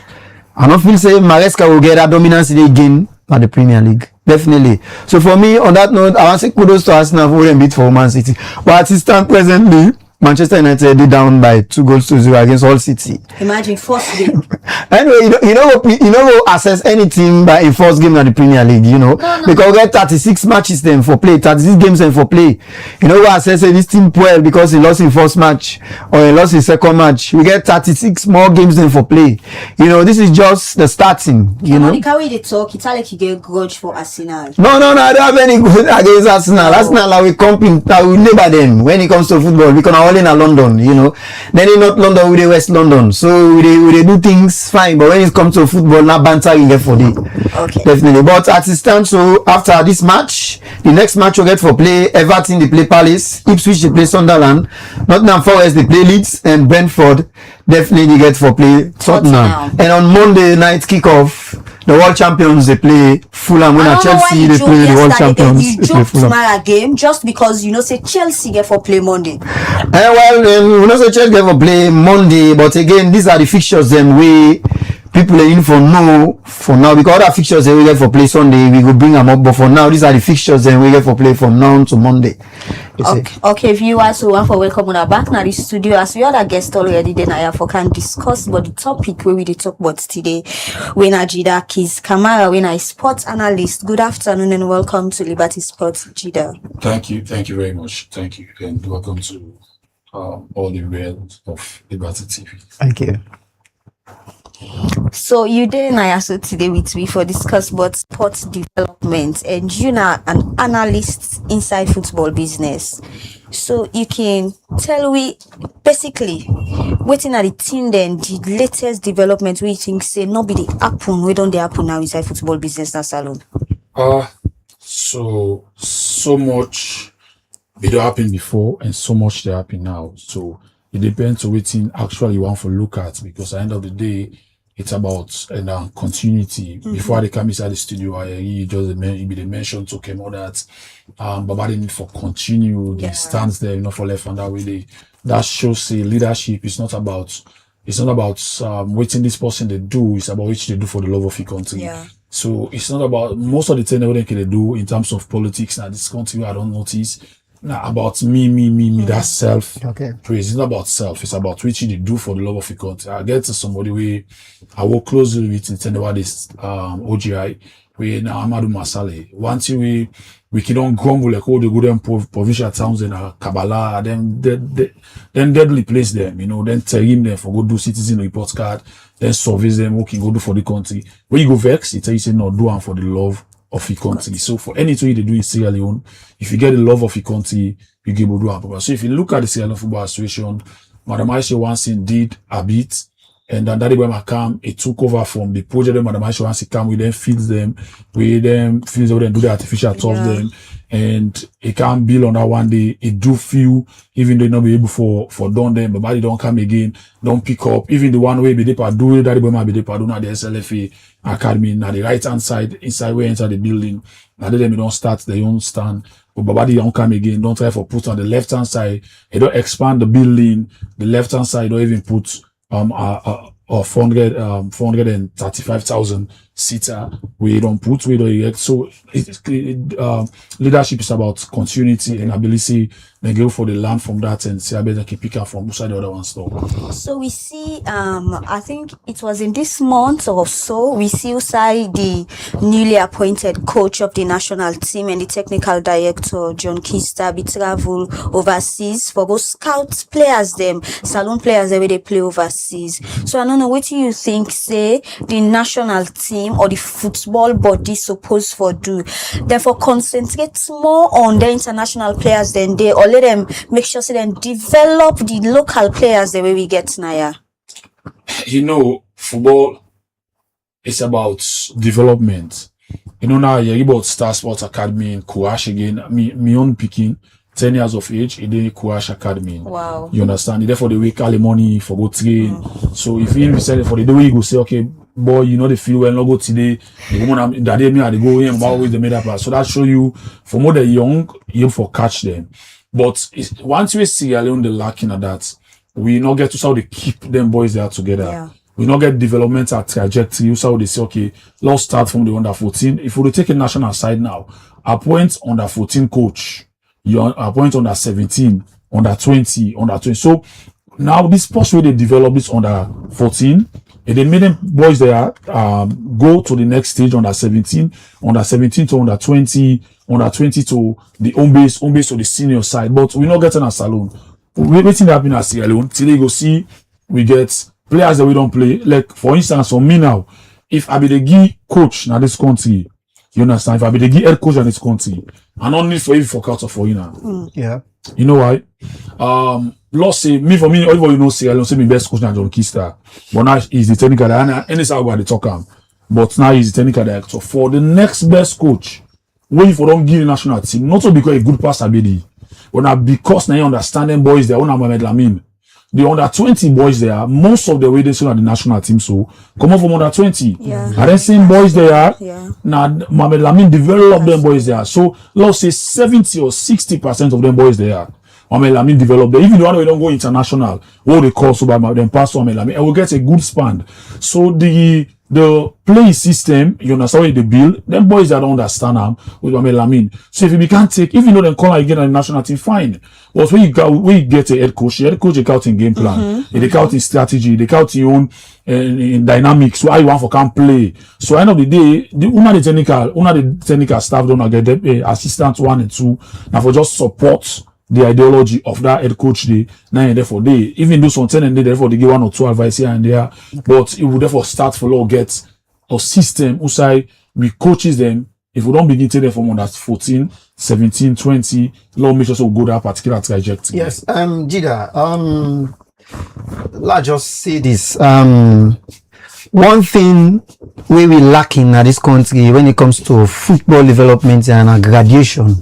I don't feel say Maresca will get that dominancy again at the Premier League. Definitely. So for me, on that note, I want to say kudos to Arsenal for them beat for Man City. But as it stands presently, Manchester United did down by 2-0 against Hull City. Imagine first game. Anyway, you know assess any team by a first game in the Premier League, you know, because we get 36 matches then for play, 36 games then for play. You know, we assess this team well because he lost in first match or he lost in second match. We get 36 more games then for play. You know, this is just the starting. You know, the way they talk, it's like you get grudge for Arsenal. No, I don't have any good against Arsenal. No. Arsenal, like we compete, we neighbor them when it comes to football. We can all in London, you know. Then in North London, we West London, so we do things fine. But when it comes to football, now banter you get for the definitely. But as it stands, so after this match, the next match we get for play Everton they play Palace, Ipswich they play Sunderland, Nottingham Forest they play Leeds, and Brentford definitely get for play Tottenham. And on Monday night kickoff, the world champions they play Fulham. When Chelsea they play the world champions. They play tomorrow game just because you know say Chelsea get for play Monday. We know say Chelsea get for play Monday, but again these are the fixtures them we people are in for now because other fixtures they we get for play Sunday we will bring them up, but for now these are the fixtures then we get for play from now to Monday. Okay, viewers, so one for welcome on our back now the studio as we other guests already then I for can discuss about the topic where we talk about today. When Jida Keys Kamara, when I sports analyst. Good afternoon and welcome to Liberty Sports, Jida. Thank you very much. Thank you and welcome to all the reels of Liberty TV. Thank you. So you did also today with me for discuss about sports development, and you know an analyst inside football business. So you can tell we basically waiting at the team then the latest development we think say nobody happen, we don't they happen now inside football business now salon. So much it don't happen before and so much they happen now. So it depends on waiting actually you want to look at, because at the end of the day it's about continuity. Before they come inside the studio, I just they mentioned to Kemo that but they need for continue the stance there, not for left and that way. That shows leadership is not about waiting this person they do, it's about which they do for the love of the country. Yeah. So it's not about most of the thing they can do in terms of politics now this country I don't notice. Now about me, that's self praise. It's not about self, it's about which they do for the love of the country. I get to somebody where I work closely with in terms of this OGI, where now Amadou Masale. Once we can grumble like all the good provincial towns in Kabbalah, then deadly place them, you know, then tell him them for go do citizen report card, then service them, what can go do for the country. When you go vex, it tell you say no, do one for the love of the country. So for anything they do in Sierra Leone, if you get the love of the country, you give do it. So if you look at the Sierra Leone Football Association, Madam Aisha once did a bit, and then Daddy Bema came, it took over from the project that Madam Aisha once came, we then feeds them, do the artificial turf them, and it can build on that one day. It do feel, even though not be able for done them, but body don't come again, don't pick up. Even the one way be they do Daddy Bema be they do not the SLFA Academy, now the right hand side, inside where enter the building, now they don't start their own stand. But Babadi don't come again, don't try for put on the left hand side, they don't expand the building, the left hand side don't even put 435,000 seater we don't put we don't get. So leadership is about continuity and ability. They go for the land from that and see I better keep pick up from beside the other one stuff. So we see I think it was in this month or so we see Usai, the newly appointed coach of the national team, and the technical director John Kista be travel overseas for both scout players them saloon players where they play overseas. So I don't know what do you think say the national team or the football body supposed for do. Therefore, concentrate more on the international players than they, or let them make sure so then develop the local players the way we get now. You know, football is about development. You know, now you're about Star Sports Academy in Kuash again. Me own picking, 10 years of age, it did Kuash Academy. Wow. You understand? Therefore, they wake early morning for go train. So if you invest for the day, you go say, okay, boy, you know, they feel well, not go today. The woman, that day, me, they go in, always they made up. So that show you, for more the young, you for catch them. But once we see Sierra Leone, the lacking at that, we not get to how they keep them boys there together. Yeah. We not get developmental trajectory. So they say, okay, let's start from the under 14. If we take a national side now, appoint under 14 coach. You appoint under 17, under 20, under 20. So now this post where they develop this under 14, and they made them boys there go to the next stage under 17 to under 20 to the home base to the senior side. But we're not getting a salon. We're waiting to happen at Sierra Leone. Till they go see, we get players that we don't play. Like, for instance, for me now, if I be the key coach in this country, you understand? If I be the key head coach in this country, I don't need for you for cut off for you now. Yeah. You know why? Let's say, everybody you know, Sierra Leone, say me best coach now John Kista. But now he's the technical director, and it's how they talk him. But now he's the technical director. For the next best coach, when if we don't give the national team, not so because a good passer be but now because now you understand them boys there, Mohamed Lamin. The under 20 boys there, most of the way they at the national team, so come on from under 20. Yeah. And then same boys there, Yeah. now Mohamed Lamin develop them boys there. So let's say 70 or 60% of them boys there. Mohamed Lamin develop them. Even the one we don't go international, what they call so by them pass Mohamed Lamin, and we'll get a good span. So the play system, you understand what they build, them boys that don't understand them with Mohamed Lamin. So if you can't take, even though they call again on the national team, fine. But when you get a head coach, they count in game plan, they count in strategy, they count in own in dynamics, so how you want for can play. So end of the day, the technical staff don't get them assistant 1 and 2, now for just support the ideology of that head coach day, 9 and therefore they, even though some 10 and they therefore they give 1 or 2 advice here and there, but it would therefore start for law get a system who we coaches them. If we don't begin to them from under 14, 17, 20, law make sure so go that particular trajectory. Yes, Jida, let's just say this. One thing we lacking at this country when it comes to football development and graduation,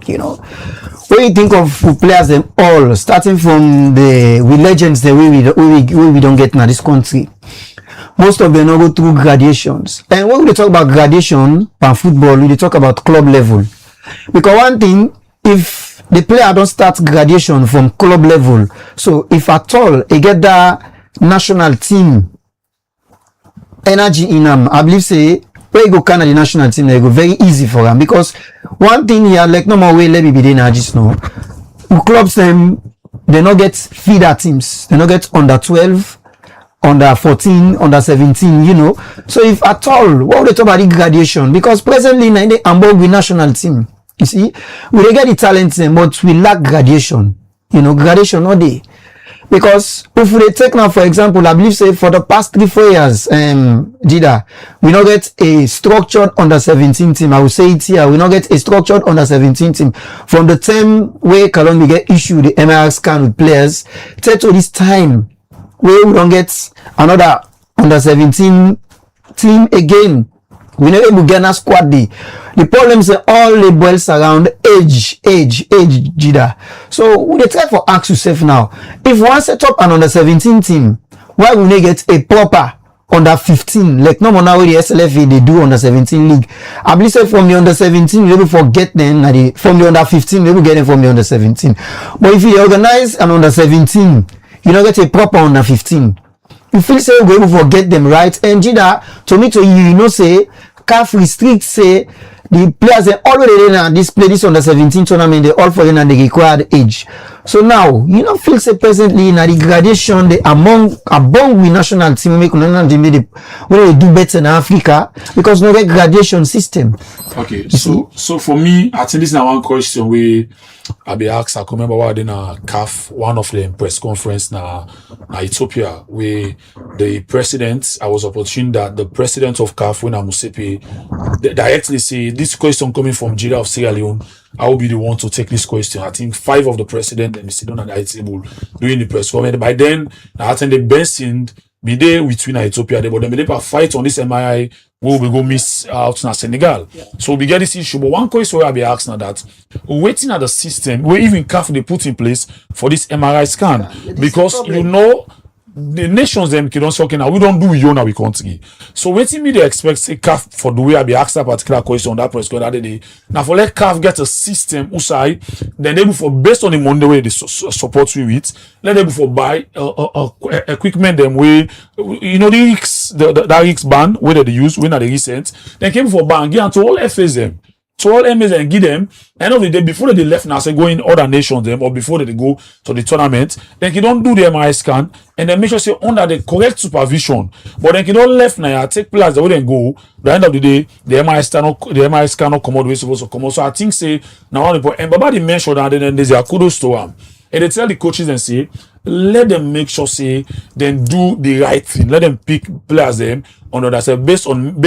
you know, when you think of players them all, starting from the legends, the way we don't get in this country, most of them don't go through gradations. And when we talk about gradation for football, we talk about club level. Because one thing, if the player don't start gradation from club level, so if at all they get that national team energy in them, I believe say when you go Canada the national team, they go very easy for them. Because one thing here, like no more way let me be the energies now. Clubs them they not get feeder teams, they not get under 12, under 14, under 17, you know. So if at all, what would they talk about the gradation? Because presently in the Hamburg with national team, you see, we get the talent but we lack gradation. You know, gradation all day. Because if we take now, for example, I believe say for the past 3-4 years, Jida, we not get a structured under 17 team. I will say it here, we not get a structured under 17 team. From the time where Colombia get issued the MRI scan with players, till to this time, where we don't get another under 17 team again. We never able to get a squad day. The problem is all the boils around age, Jida. So we try for ask yourself now, if one set up an under 17 team, why will they get a proper under 15? Like no more now the SLFA they do under 17 league. I believe say from the under 17 we able forget them from the under 15 we able get them from the under 17. But if you organize an under 17, you don't get a proper under 15. You feel say we able forget them, right? And Jida, to me, to you know say CAF restrict say the players they already now this play this under 17 tournament, they all for in the required age. So now you know feel say presently in the gradation they among we national team make national team they do better in Africa because no gradation system. Okay, so for me, I think this is one question where I be asked. I can remember what in a CAF one of the press conference na Ethiopia where the president, I was opportune that the president of CAF when Musepe directly say this question coming from Jira of Sierra Leone, I will be the one to take this question. I think 5 of the president and sit down at the table doing the press conference. By then, I think the best in be there between Ethiopia, but then they fight on this MII. We will go miss out in Senegal. Yeah. So we get this issue. But one question where I be asking that waiting at the system where even CAF they put in place for this MRI scan. Yeah, because you know the nations them don't talking now. We don't do now we country. So waiting me they expect say CAF for the way I be asked that particular question on that press conference that day. Now for let CAF get a system usai, then they for based on the Monday way they support we with, let them for buy equipment them way you know the X the X band where they use when are the recent, then came for ban give to all FSM. To all MS and give them end of the day before they left now say go in other nations them or before they go to the tournament, then you don't do the MRI scan and then make sure say under the correct supervision. But then you don't left now take players that wouldn't go. The end of the day, the MRI scan not come out way supposed to come out. So I think say now on the point and Baba they mentioned that then there's a kudos to them. And they tell the coaches and say, let them make sure say then do the right thing. Let them pick players them on that say based on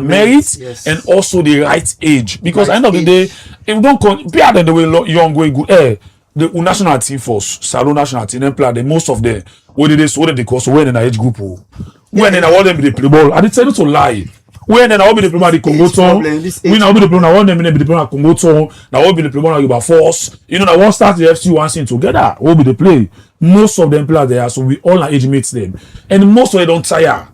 merit yes. And also the right age. Because right at the end of the day, if you don't compare them the way young way good the national team force, Salon national team, then play the most of them. What did they cause when in the age group? When then I want them to play ball. I did tell you to lie. When then I will be the player the Congo town. When I will be the player, I want them to be the player Congo town. Now I will be the player Yuba Force. You know, I want start the FC one scene together. Will be the play. Most of them play there, so we all are age mates them, and most of them don't tire.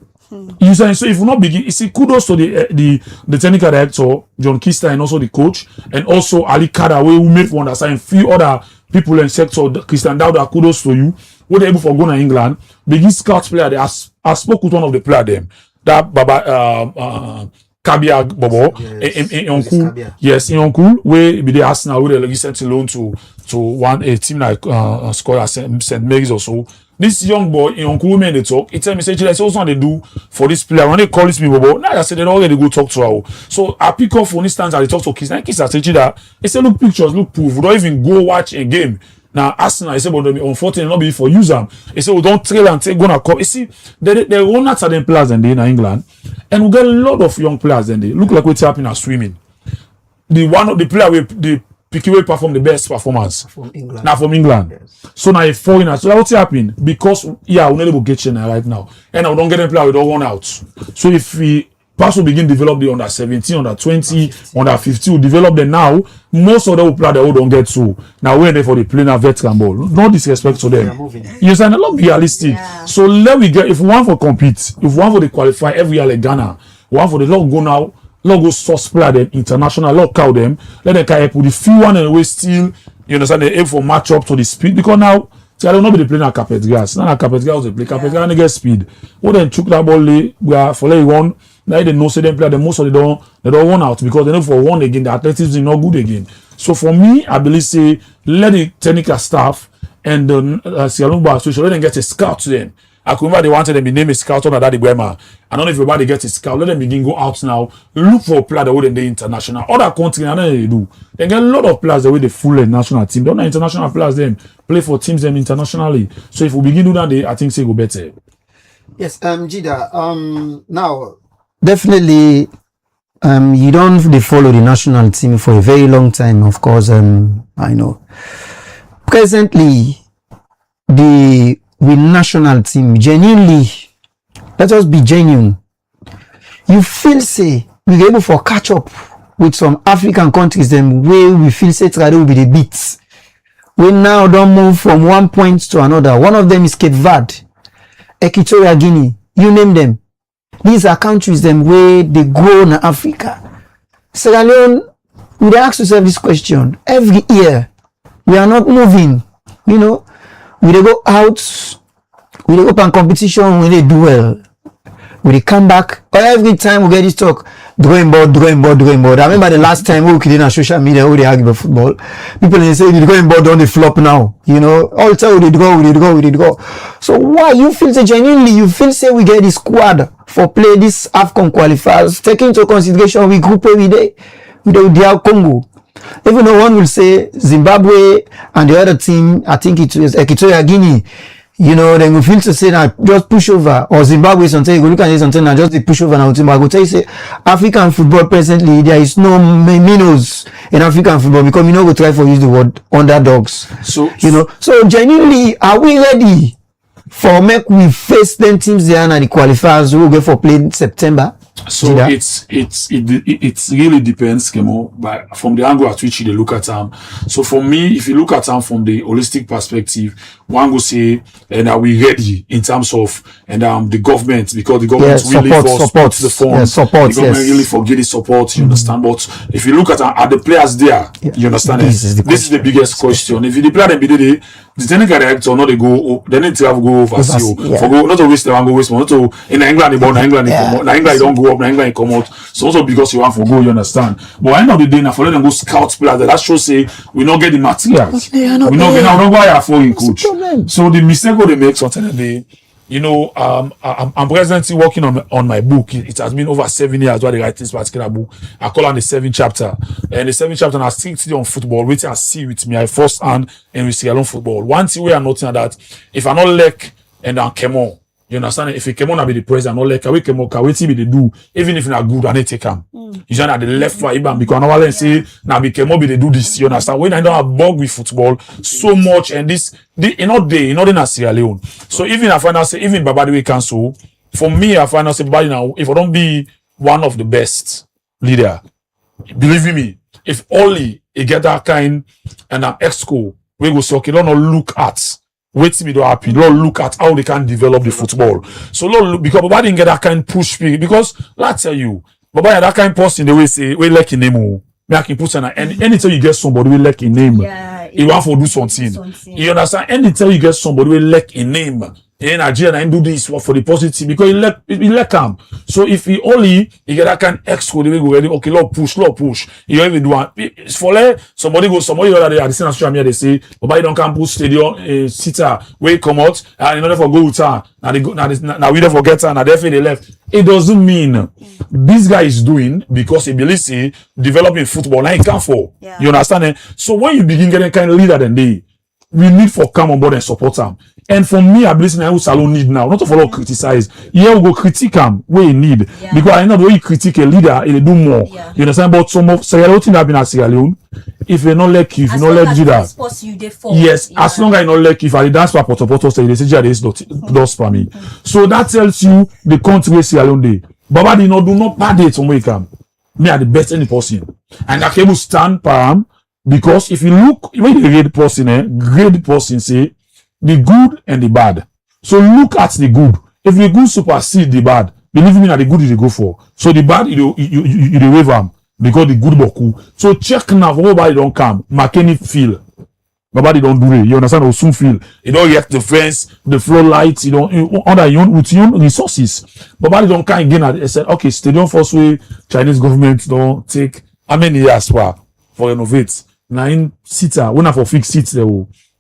You say so if you not begin, you see kudos to the technical director John Kista and also the coach and also Ali Kada who made for understand few other people in sector Christian Dauda kudos to you. What they able for going to England begin scout player. They I spoke with one of the player them. That Baba Kabia Bobo in Uncle yes in Uncle where be the Arsenal where they recently loan to one a team like score St. Mary's or so. This young boy in Uncle when they talk, he tell me say that's also what they do for this player. When they call this me Bobo, now I said they already go talk to her. So I pick up for instance I talk to kids. And kids I say that they say look pictures, look proof. We don't even go watch a game. Now Arsenal, I say, but unfortunately not be for use them. They say we don't trail and take gonna come. You see, they run not certain players in England, and we get a lot of young players in there. Look like what's happening at swimming. The one of the player with the Piqué perform the best performance from England. Now from England. Yes. So now a foreigner. So what's happening? Because yeah, we're not able to get China right now, and we don't get them player, we don't run out. So if we Pass will begin develop the under 17, under 20, under 15. Will develop them now. Most of them will play the don't get so. Now we're there for the plain and veteran ball. No disrespect to them. You understand? A lot realistic. Yeah. So let we get if we want for compete, if we want for the qualify every year like Ghana, we want for the lot go now, lot go source player them international, lot cow them, let them carry put the few one and we still you understand they aim for match up to the speed because now see, I don't know be the playing at carpet grass. Now at carpet grass they play carpet grass and get speed. What then took that ball we are for like one. Now they know say them play the most of they don't run out because they know for one again the athleticism is not good again. So for me, I believe say let the technical staff and the Sierra Leone Association let them get a scout to them. I could remember they wanted them to name a scout on that Guema. I don't know if everybody gets a scout. Let them begin go out now. Look for a player that would the international. Other countries, I know they do. They get a lot of players that with the full national team. Don't know international players them play for teams them internationally. So if we begin do that, I think say go better. Yes, Jida. Now definitely you don't follow the national team for a very long time, of course. I know. Presently, the national team genuinely, let us be genuine. You feel say we're able to catch up with some African countries then where we feel say together will be the beats. We now don't move from one point to another. One of them is Cape Verde, Equatorial Guinea, you name them. These are countries them where they grow in Africa. Sierra Leone, we ask yourself this question every year. We are not moving, you know. We they go out, we they open competition when they do well. we come back every time we get this talk, drawing board. I remember the last time we did on social media, we argue about football. People they say the drawing board on the flop now. You know, all the time we did go. So why you feel say genuinely? You feel say we get this squad for play this AFCON qualifiers, taking into consideration we group every day with the DR Congo. Even though one will say Zimbabwe and the other team, I think it was Equatorial Guinea. You know, then we feel to say that just push over, or Zimbabwe something, you go look at it something and just the push over now. But I go tell you say African football presently there is no minnows in African football because we know we try for use the word underdogs. So you know, so genuinely are we ready for make we face them teams there and the qualifiers who will go for play in September? So it really depends, Kemo, but from the angle at which you look at them. So for me, if you look at them from the holistic perspective, one will say, and are we ready in terms of the government, because the government really supports the funds, the government really forget the support, you understand? But if you look at the players there, you understand? This is the biggest question. If you the player the technical director not they go, they need to have go overseas, for go not to waste time, go waste money. Not to in England they born England they come out, England don't go up, England come out. So also because you want for go, you understand. But at the end of the day, now for them go scout players, that shows say we not get the materials. We not get now why for in coach. So the mistake they make sometimes they, you know, I'm presently working on my book. It has been over 7 years while I write this particular book. I call on the 7th chapter. And the 7th chapter, I still on football, waiting and see with me. I first hand and we see alone football. One thing we are noting that if I not like and then come on, you understand? If it came on, I be the president, not like we came on, wait till they do, even if not good, and they take them. You know, the left for Iban because now I say now we came on, they do this. You understand? When I don't have bug with football so much, and this, in Sierra Leone. So even I find out say even Babadi Council, for me, I find out say Babadi now, if I don't be one of the best leader, believe me, if only you get that kind and an exco, we go say okay, don't look at. Wait till me do happy. Lord, look at how they can develop the football. So Lord, look, because Baba didn't get that kind of push me. Because let's tell you, Baba had that kind of person the way say we like in name. Me I can put and anytime you get somebody we like in name, you want to do something. You understand? Anytime you get somebody we like in name, in Nigeria and do this for the positive because he let come. So if he only you get that kind of exco, they will go ready. Okay, Lord push. You don't even do one. It's for like somebody other day at the same social media they say, but you don't come put stadium sitter where you come out and in order for go with her. Now we don't forget her. Now therefore they left. It doesn't mean this guy is doing because he believes in developing football. Now he can't for. You understand? So when you begin getting kind of leader than they, we need for come on board and support them. And for me, I believe in Salon need now, not to follow criticize. Yeah, we go critique them where you need. Because I know the way you critique a leader, he'll do more. You understand? But some of Sierra Leone have been at Sierra Leone. If you're not lucky, if you're not lucky, yes, as long as you're not lucky, if I dance for Poto, say they say there is does for me. So that tells you the country where Sierra Leone dey. Baba did not do not bad it from where come. Me are the best any person. And I can stand par because if you look when you grade person say the good and the bad. So look at the good. If the good supersede the bad, believe me that the good you go for. So the bad you wave them because the good boku. So check now for nobody don't come. McKinney feel. Nobody don't do it. You understand? Or soon feel. You don't get the fence, the floodlights, you don't under your own with your own resources. Nobody don't come again and said, okay, Stadium First Way, Chinese government don't take how many years for renovate. Now in sitter, when I for fix seats there.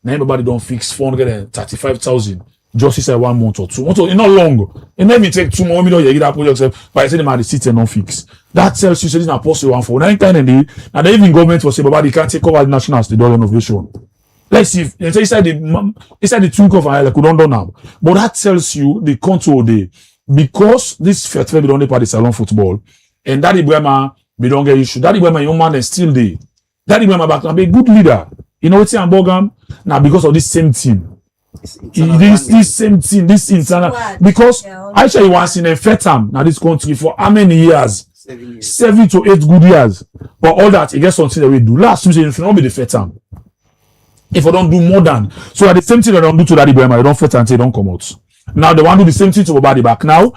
Now everybody don't fix 435,000 just inside 1 month or 2 months. It's not long. It never take 2 more million. You get that project. But I say them at the city and non fix. That tells you, so this is not possible. 149 kind of day. Now the even government will say, but they can't take over the national stadium renovation. Let's see. Inside the twink of an like we don't do now. But that tells you the control day because this fair we don't play the salon football and Daddy Brema we don't get issue. Daddy Brema young man is still there. Daddy Brema back be a good leader. You know what's in Bogam? Now because of this same team. This same team, this internal because actually once in a fair time now this country for how many years? 7 to 8 good years. But all that it gets something that we do. Last Tuesday if you don't be the fair time. If I don't do more than so at the same thing they don't do to Daddy Brema, they don't fair time, they don't come out. Now they want to do the same thing to Bobadi back. Now,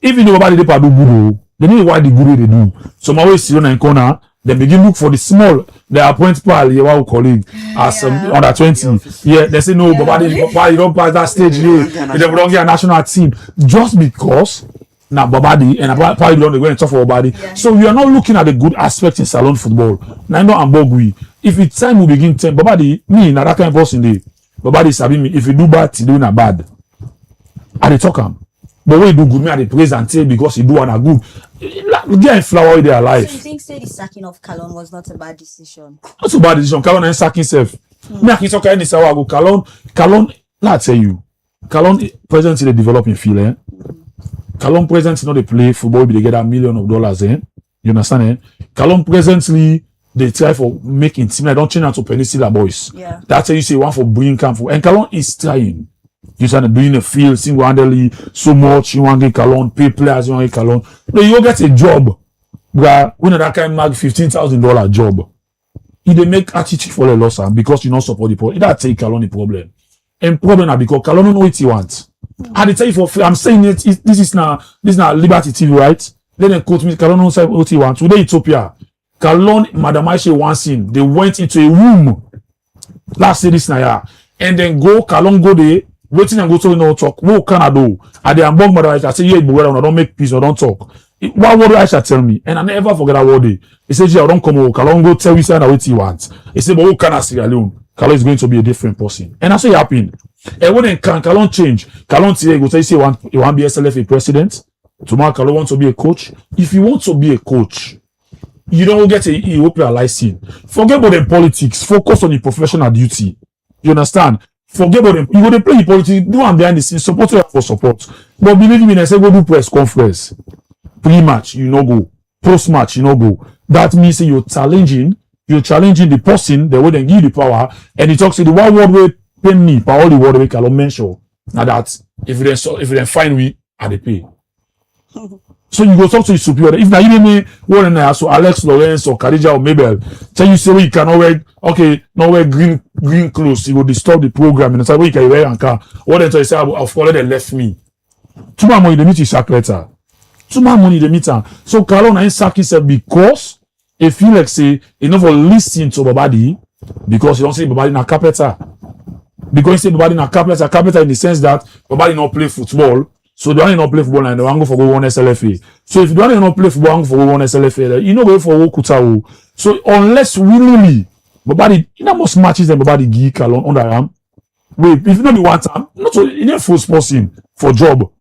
even though Bobadi they do good, they need why the good they do. So my way is in corner. They begin look for the small. They appoint Pal, your colleague, as under 20. Yeah, they say no, but you don't pass that stage here. They don't get a national team just because now Babadi and probably don't go and talk for Babadi. Yeah. So we are not looking at the good aspect in salon football. Now no Ambogui. If it's time we begin to Babadi, me na that kind of person dey. Babadi sabi me. If you do bad, you do na bad. I dey talk am. But when you do good, me I dey praise and say because you do one a good. Get in flower with their So life. you think say the sacking of Kalon was not a bad decision? Not a bad decision. Kalon ain't sack himself. Me I can talk any say I go Kalon. Let's tell you, Kalon presently they developing field. Eh? Kalon presently not they play football, but they get $1 million. Eh? You understand? Eh? Kalon presently they try for making team. I don't change out to Peninsula boys. Yeah. That's how you say one for bringing camp for. And Kalon is trying. You start doing the field single-handedly so much. You want to get Kalon, pay players. You want to get Kalon. No, you get a job. Where when that kind mag $15,000 job, if they make attitude for the loss because you not support the problem, that take Kalon the problem. And problem is because Kalon don't know what he wants. I dey tell you for free. I'm saying it. This is now Liberty TV, right? Then they quote me. Kalon don't say what he wants. Today Ethiopia, Kalon, Madam Aisha once in. They went into a room. Last say this now, yeah. And then Kalon go there. Waiting and go to no talk. What can I do? At the Ambog Mother Aisha say, yeah, but I don't make peace or don't talk. What word Aisha tell me? And I never forget that word. He said, yeah, I don't come over. Kalon go tell you what he wants. He said, but who can I see alone? Kalon is going to be a different person. And that's what happened. And when Kalon change, Kalon today go tell you say you want to be SLFA president. Tomorrow Kalon wants to be a coach. If you want to be a coach, you don't get a European license. Forget about the politics. Focus on your professional duty. You understand? Forget about them. You go to play politics, do one behind the scenes, support you for support. But believe me, I say go do press conference. Pre-match, you no go. Post-match, you no go. That means say you're challenging the person, the way they give you the power, and he talks to the one word way pay me, for all the word we can mention. Now that if they find me, I they pay. So you go talk to your superior. If now you me one and so Alex Lawrence or Khadija or Mabel tell you say you cannot wear green clothes, you will disturb the program and it's like you can wear and car. What they tell you say I've followed they left me. Too much money they meet you sack letter. Too much money they meet her. So Kalon ain't sack himself because he feel like say enough for listen to Babadi because you don't say Babadi na carpenter. Because you say Babadi na carpenter in the sense that Babadi not play football. So the one not play football and they want go for go one SLFA. So if the one not play football and go for go one SLFA, you know go for Okutao. So unless willingly, Babadi, you know most matches than Babadi give Kalon on the arm. Wait, if you know the one time, not so you need force person for job.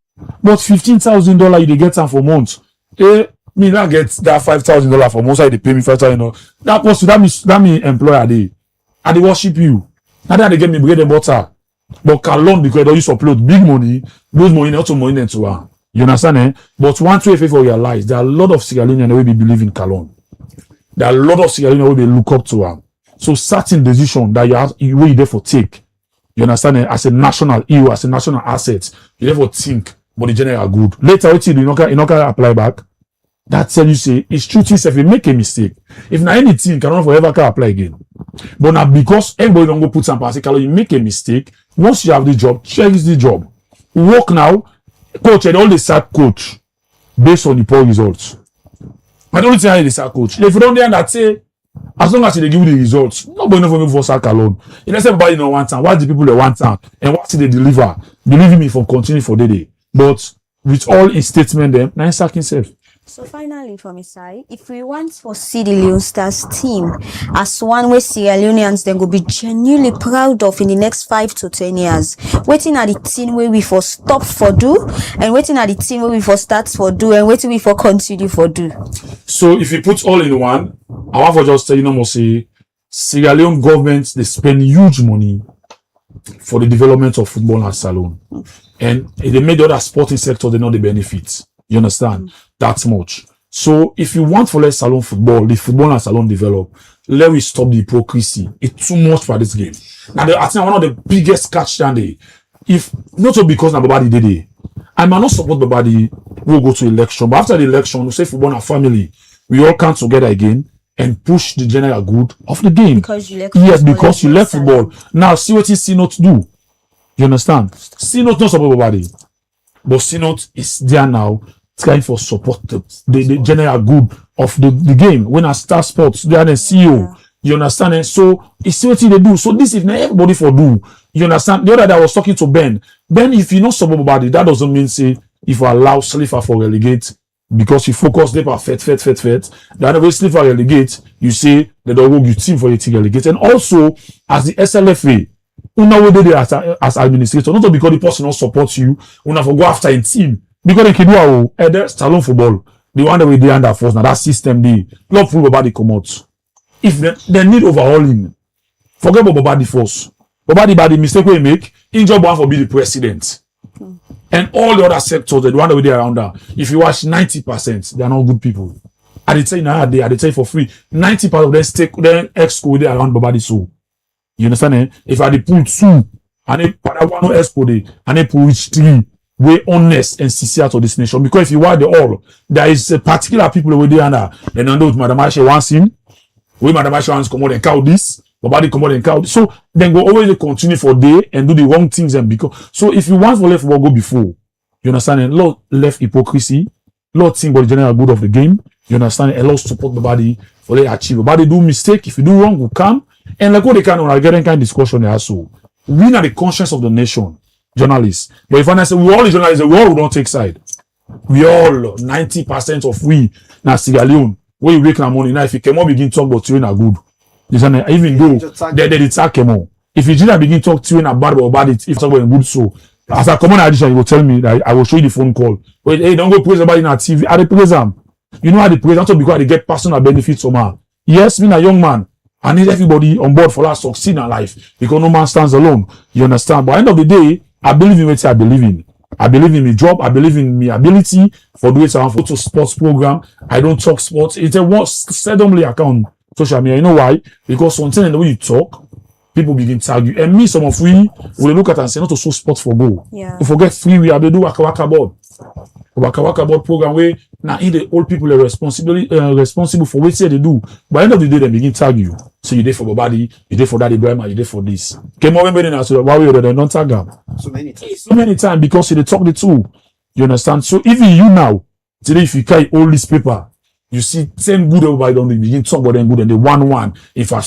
But $15,000 you dey get time for months. Me not get that $5,000 for months. I they pay me $5,000. That person that me employer they, and they worship you. Now that they get me bread and butter. But Kalon because they used to upload big money, those money not to money to her. You understand? Eh? But one way for realize there are a lot of Sierra Leoneans that will be believe in Kalon. There are a lot of Sierra Leoneans will be look up to her. So certain decision that you will therefore take. You understand? Eh? As a national hero, as a national asset, you therefore think, but the general are good. Later, what you do, you not can apply back. That tell you say it's true things if you make a mistake. If now anything cannot forever can apply again. But now because everybody don't go put some particular, you make a mistake. Once you have the job, cherish the job. Work now, coach and all the sack coach based on the poor results. I don't think they sack coach. If you don't hear that say, as long as they give you the results, nobody know for me for sack alone. If let's say everybody know one time, what the people they want time and what they deliver, believe me for continue for the day. But with all in statement them, now sack himself. So finally, from his side, if we want to see the Leon Stars team as one way Sierra Leoneans then go be genuinely proud of in the next 5 to 10 years, waiting at the team where we for stop for do, and waiting at the team where we for start for do, and waiting we for continue for do. So if you put all in one, I want to just tell you no more say Sierra Leone government they spend huge money for the development of football and salon, and they made the other sporting sector they know the benefits. You understand? That much. So if you want for let salon football, the football and salon develop, let me stop the hypocrisy. It's too much for this game. Now I think one of the biggest catch down there. If not so because Babadi did it, I might not support Babadi. We'll go to election, but after the election, we say football and family, we all come together again and push the general good of the game. Because you left yes, because you left football. Now see what is Synod do. You understand? Synod not support Babadi, but Synod is there now. Trying for support the general good of the game. When I start sports, they are the CEO. You understand? And so it's what they do. So this is not everybody for do. You understand? The other day I was talking to Ben. Ben, if you not support Babadi, that doesn't mean say if you allow Slifer for relegate, because you focus them on fet. The other way Slifer relegate, you say they don't go you team for your team relegate. And also, as the SLFA, una way they as administrator, not because the person not support you, una for go after a team. Because they can do Stallone football. The one that we do under force, now that system they not prove about the come out. If they need overhauling, forget about the force. About the mistake we make, in job one for be the president. And all the other sectors, the one that we do around there, if you watch 90%, they are not good people. I did say now they tell you for free. 90% of them stake then ex-co they around Bobadi so. You understand? Eh? If I pull 2 and they put one ex-co and they pull which 3, way honest and sincere to this nation. Because if you watch the all, there is a particular people over there and then I know what Madam Ashe wants him. We Madam Ashe wants come out and count this. Nobody come out and count. So then go always continue for day and do the wrong things and because so if you want for left football go before, you understand? And lot left hypocrisy, lot think about the general good of the game. You understand? A lot support the body for they achieve. The body do mistake. If you do wrong, will come. And like what they can on a getting kind of discussion there. So we are the conscience of the nation, journalists. But if I say we all the journalists, we all don't take side. We all 90% of we na Sierra Leone. When you wake in the morning now, if you cannot begin talk about you are good. Even though they attack him all. If you didn't begin talk to you about it, if talk about good so. As a common addition, you will tell me that I will show you the phone call. Wait, hey, don't go praise about it on TV. I praise them. You know how they praise them because they get personal benefits somehow. Yes, me a young man. I need everybody on board for us to succeed in life because no man stands alone. You understand? But at the end of the day, I believe in what I believe in. I believe in my job. I believe in my ability for doing some photo sports program. I don't talk sports. It's a what seldomly account social media. You know why? Because something in the way you talk, people begin to argue. And me, some of we will look at and say, not to show sports for goal. Yeah. You forget free, we have to do Waka board. Waka board program where now the old people are responsible for what they do. By the end of the day, they begin to argue. So you there for Bobadi, you there for Daddy Brahma, you there for this. Came over now, so why we they don't tag them. So many times. So many times because they talk the two. You understand? So even you now, today if you carry all this paper, you see 10 good everybody don't begin to talk about them good and they 1-1. If I